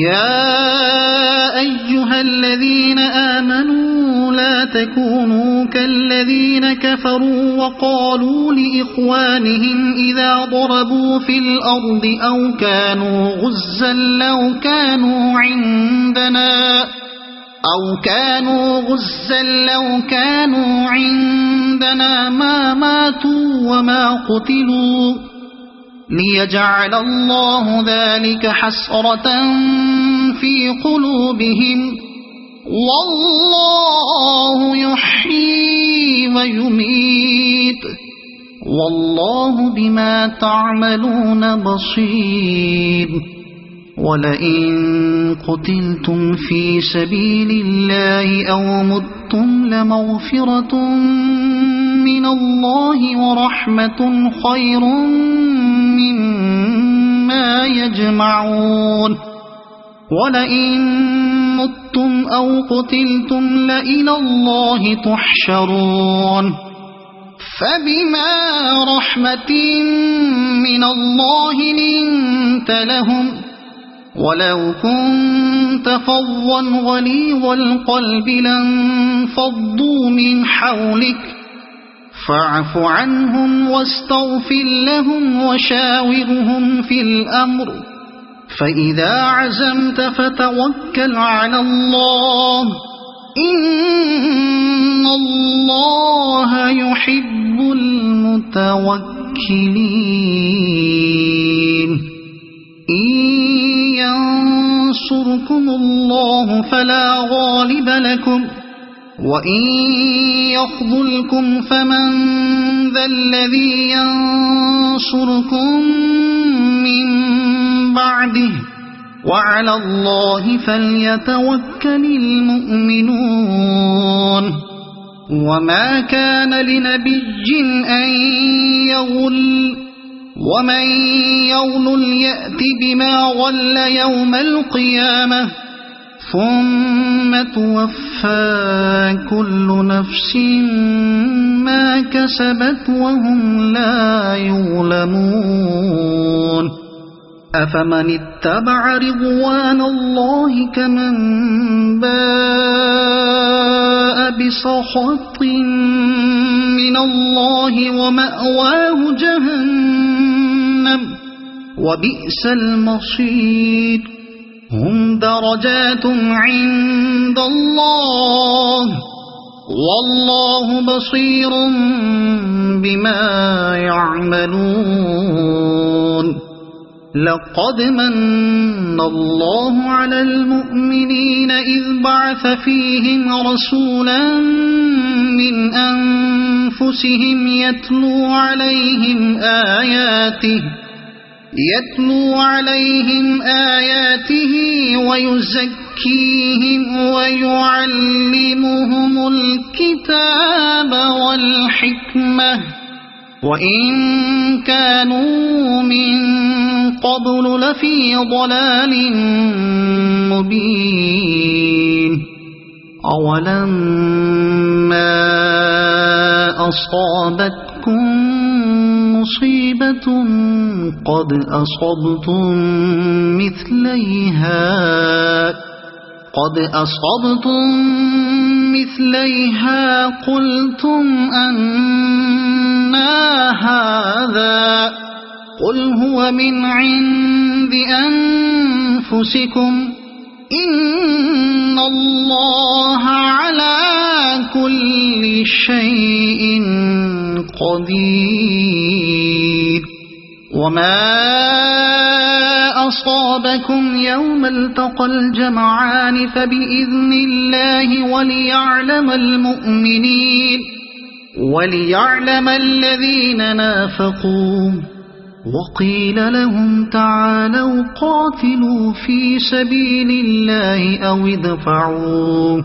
يا أيها الذين آمنوا لا تكونوا كالذين كفروا وقالوا لإخوانهم إذا ضربوا في الأرض أو كانوا غزا لو كانوا عندنا ما ماتوا وما قتلوا ليجعل الله ذلك حسرة في قلوبهم والله يحيي ويميت والله بما تعملون بصير ولئن قتلتم في سبيل الله أو متم لمغفرة من الله ورحمة خير مما يجمعون ولئن متم أو قتلتم لإلى الله تحشرون فبما رحمة من الله لنت لهم ولو كنت فظا غليظ القلب لانفضوا من حولك فاعف عنهم واستغفر لهم وشاورهم في الأمر فإذا عزمت فتوكل على الله إن الله يحب المتوكلين إن ينصركم الله فلا غالب لكم وإن يخذلكم فمن ذا الذي ينصركم من بعده وعلى الله فليتوكل المؤمنون وما كان لنبي أن يغل ومن يغل يأت بما غل يوم القيامة ثم توفى كل نفس ما كسبت وهم لا يظلمون أفمن اتبع رضوان الله كمن باء بسخط من الله ومأواه جهنم وبئس المصير هم درجات عند الله والله بصير بما يعملون لقد من الله على المؤمنين إذ بعث فيهم رسولا من أنفسهم يتلو عليهم آياته ويزكيهم ويعلمهم الكتاب والحكمة وإن كانوا من قبل لفي ضلال مبين أولما أصابتكم مصيبة قد أصبتم مثليها قلتم أنى هذا قل هو من عند أنفسكم إن الله على كل شيء قدير وما أصابكم يوم التقى الجمعان فبإذن الله وليعلم المؤمنين وليعلم الذين نافقوا وقيل لهم تعالوا قاتلوا في سبيل الله أو ادفعوا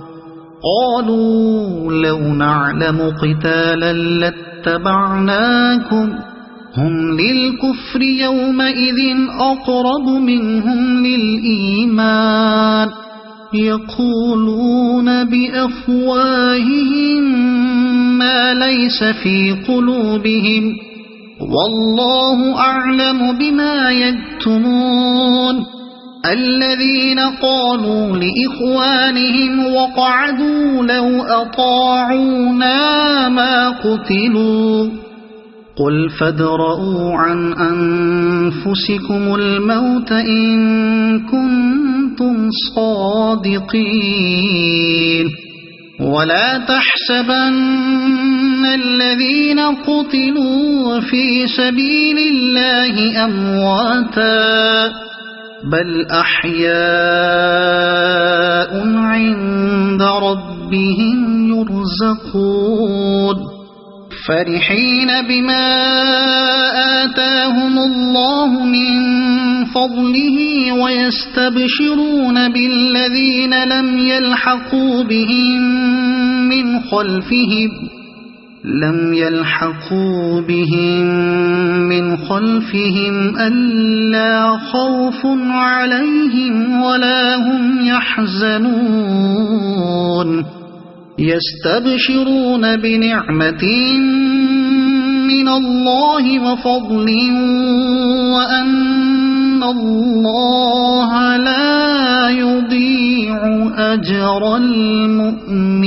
قالوا لو نعلم قتالا لاتبعناكم هم للكفر يومئذ أقرب منهم للإيمان يقولون بأفواههم ما ليس في قلوبهم والله أعلم بما يكتمون الذين قالوا لإخوانهم وقعدوا لو أطاعونا ما قتلوا قل فادرءوا عن أنفسكم الموت إن كنتم صادقين ولا تحسبن الذين قتلوا في سبيل الله أمواتا بل أحياء عند ربهم يرزقون فرحين بما آتاهم الله من فضله ويستبشرون بالذين لم يلحقوا بهم من خلفهم ألا خوف عليهم ولا هم يحزنون يستبشرون بنعمة من الله وفضل وأن الله لا يضيع أجر المؤمنين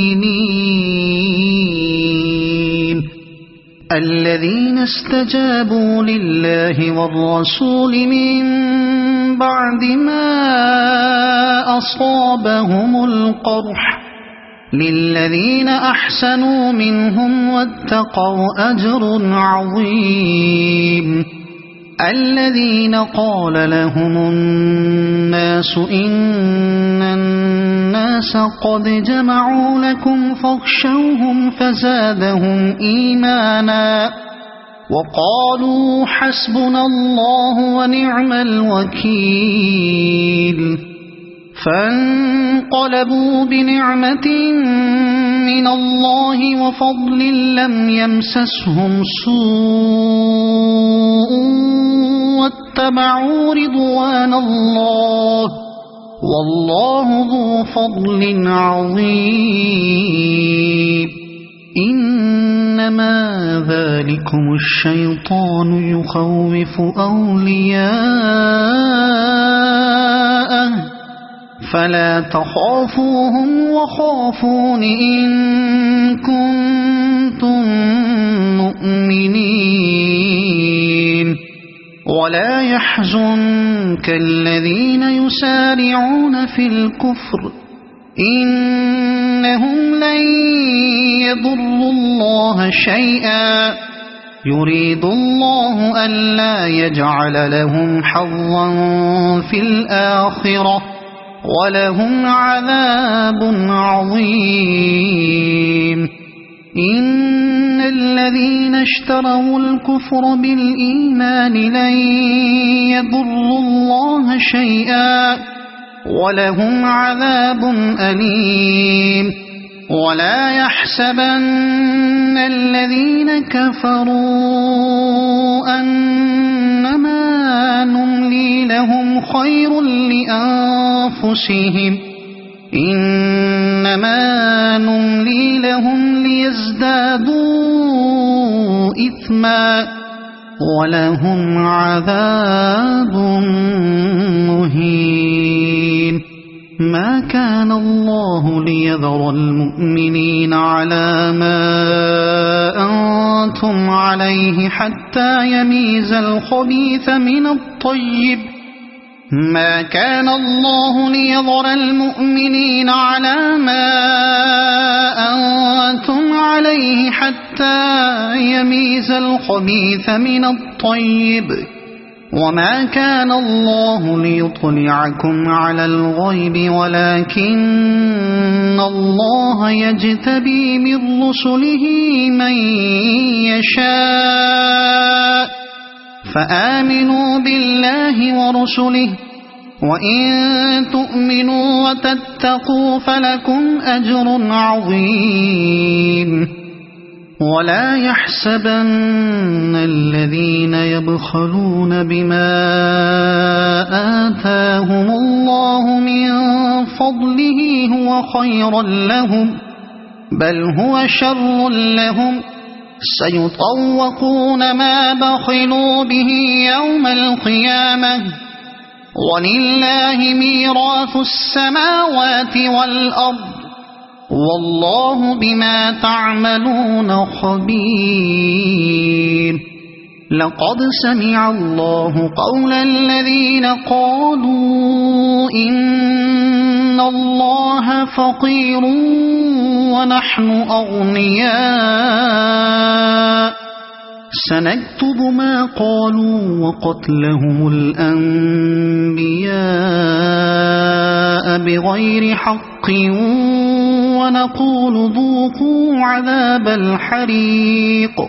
الذين استجابوا لله والرسول من بعد ما أصابهم القرح للذين أحسنوا منهم واتقوا أجر عظيم الذين قال لهم الناس إن الناس قد جمعوا لكم فاخشوهم فزادهم إيمانا وقالوا حسبنا الله ونعم الوكيل فانقلبوا بنعمة من الله وفضل لم يمسسهم سوء واتبعوا رضوان الله والله ذو فضل عظيم إنما ذلكم الشيطان يخوف أولياءه فلا تخافوهم وخافون إن كنتم مؤمنين ولا يحزنك الذين يسارعون في الكفر إنهم لن يضروا الله شيئا يريد الله ألا يجعل لهم حظا في الآخرة ولهم عذاب عظيم إن الذين اشتروا الكفر بالإيمان لن يضروا الله شيئا ولهم عذاب أليم ولا يحسبن الذين كفروا أنما نملي لهم خير لأنفسهم إنما نملي لهم ليزدادوا إثما ولهم عذاب مهين ما كان الله ليذر المؤمنين على ما أنتم عليه حتى يميز الخبيث من الطيب ما كان الله ليذر المؤمنين على ما أنتم عليه حتى يميز الخبيث من الطيب وما كان الله ليطلعكم على الغيب ولكن الله يجتبي من رسله من يشاء فآمنوا بالله ورسله وإن تؤمنوا وتتقوا فلكم أجر عظيم ولا يحسبن الذين يبخلون بما آتاهم الله من فضله هو خيرا لهم بل هو شر لهم سيطوقون ما بخلوا به يوم القيامة ولله ميراث السماوات والأرض والله بما تعملون خبير لقد سمع الله قول الذين قالوا إن الله فقير ونحن أغنياء سنكتب ما قالوا وقتلهم الأنبياء بغير حق ونقول ذوقوا عذاب الحريق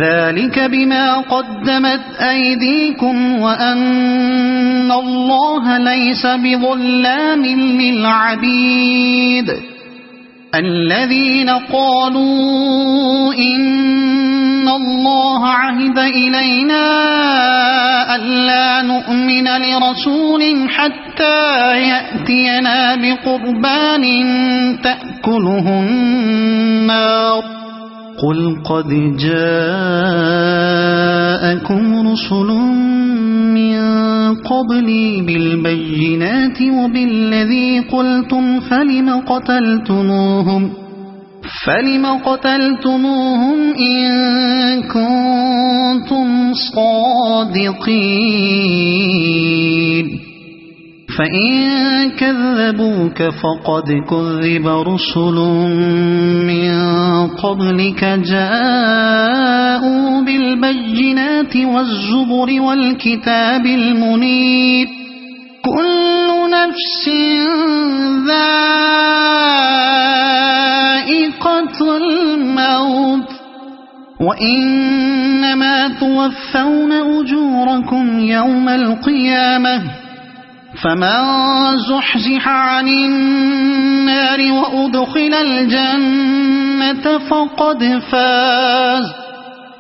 ذلك بما قدمت أيديكم وأن الله ليس بظلام للعبيد الذين قالوا إن الله عهد إلينا ألا نؤمن لرسول حتى يأتينا بقربان تأكله النار قل قد جاءكم رسل من قبلي بالبينات وبالذي قلتم فلم قتلتموهم إن كنتم صادقين فإن كذبوك فقد كذب رسل من قبلك جاءوا بالبينات والزبر والكتاب المنير كل نفس ذائقة الموت وإنما توفون أجوركم يوم القيامة فمن زحزح عن النار وأدخل الجنة فقد فاز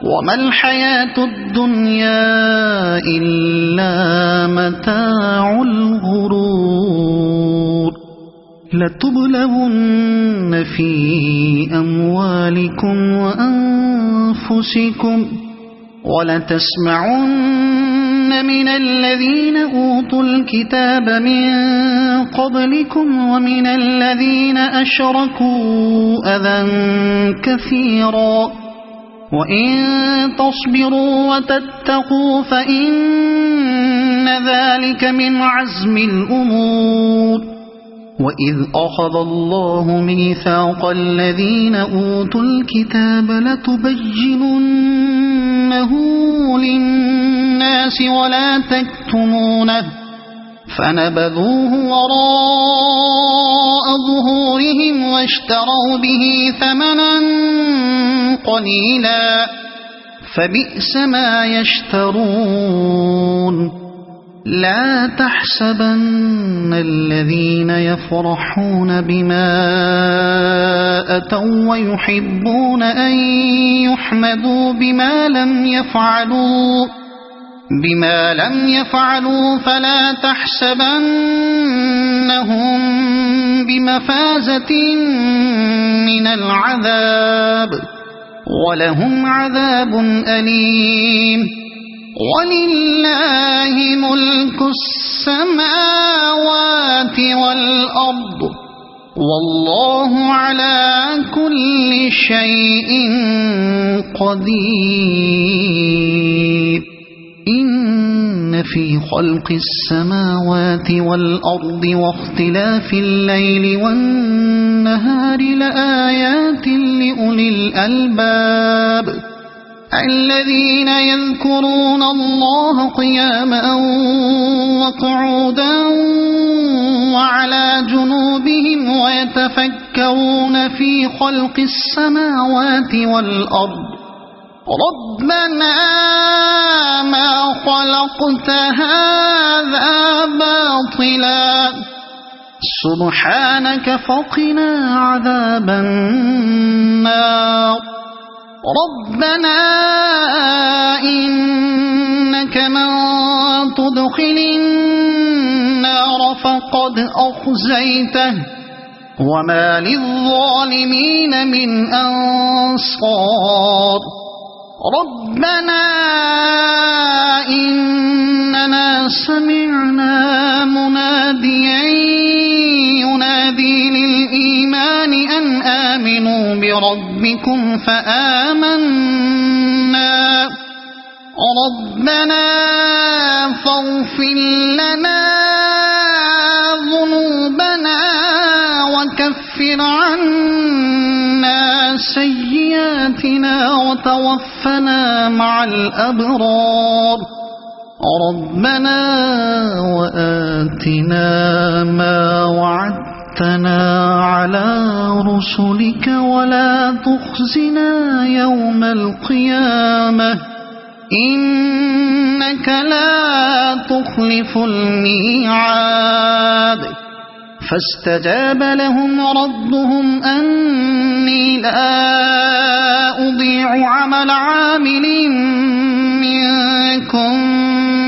وما الحياة الدنيا إلا متاع الغرور لتبلغن في أموالكم وأنفسكم ولتسمعن من الذين أوتوا الكتاب من قبلكم ومن الذين أشركوا أذى كثيرا وإن تصبروا وتتقوا فإن ذلك من عزم الأمور وإذ أخذ الله ميثاق الذين أوتوا الكتاب لتبيننه للناس ولا تكتمونه فنبذوه وراء ظهورهم واشتروا به ثمنا قليلا فبئس ما يشترون لا تحسبن الذين يفرحون بما أتوا ويحبون أن يحمدوا بما لم يفعلوا فلا تحسبنهم بمفازة من العذاب ولهم عذاب أليم ولله ملك السماوات والأرض والله على كل شيء قدير إن في خلق السماوات والأرض واختلاف الليل والنهار لآيات لأولي الألباب الذين يذكرون الله قياما وقعودا وعلى جنوبهم ويتفكرون في خلق السماوات والأرض ربنا ما خلقت هذا باطلا سبحانك فقنا عذاب النار ربنا إنك من تدخل النار فقد أخزيته وما للظالمين من أنصار ربنا إننا سمعنا مناديا ينادي للإيمان أن آمنوا بربكم فآمنا ربنا فاغفر لنا ذنوبنا وكفر عنا سيئاتنا وتوفنا مع الأبرار ربنا وآتنا ما وعدتنا على رسلك ولا تخزنا يوم القيامة إنك لا تخلف الميعاد فاستجاب لهم ربهم أني لا أضيع عمل عامل منكم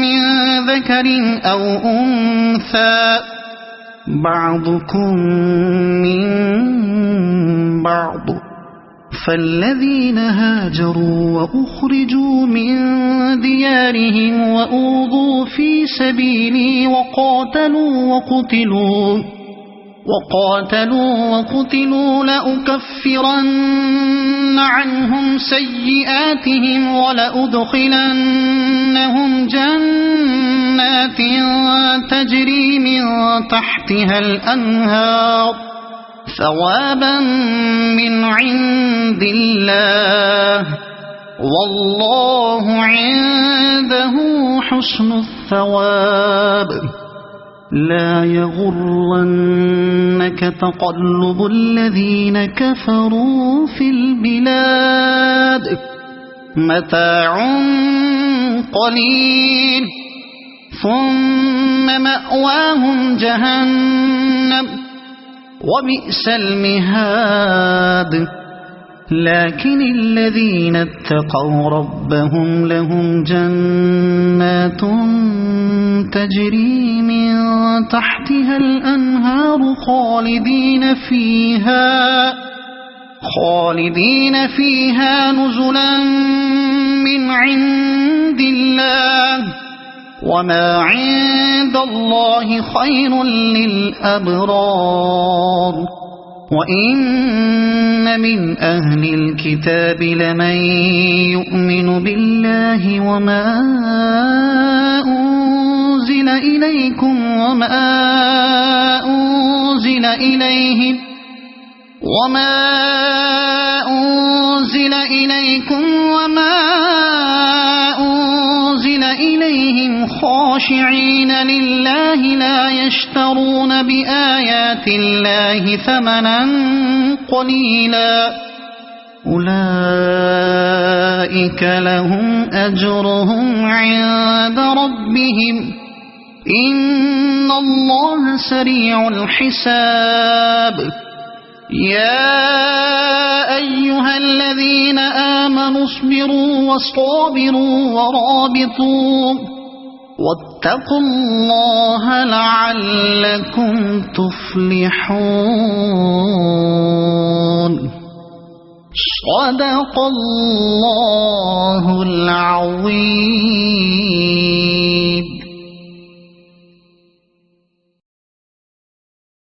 من ذكر أو أنثى بعضكم من بعض فالذين هاجروا وأخرجوا من ديارهم وأوذوا في سبيلي وقاتلوا لأكفرن عنهم سيئاتهم ولأدخلنهم جنات تجري من تحتها الأنهار ثوابا من عند الله والله عنده حسن الثواب لا يغرنك تقلب الذين كفروا في البلاد متاع قليل ثم مأواهم جهنم وبئس المهاد لكن الذين اتقوا ربهم لهم جنات تجري من تحتها الأنهار خالدين فيها نزلا من عند الله وما عند الله خير للأبرار وإن من أهل الكتاب لمن يؤمن بالله وما أنزل إليكم وما أنزل إليهم خاشعين لله لا يشترون بآيات الله ثمنا قليلا أولئك لهم أجرهم عند ربهم إن الله سريع الحساب يا أيها الذين آمنوا اصبروا وصابروا ورابطوا واتقوا الله لعلكم تفلحون صدق الله العظيم.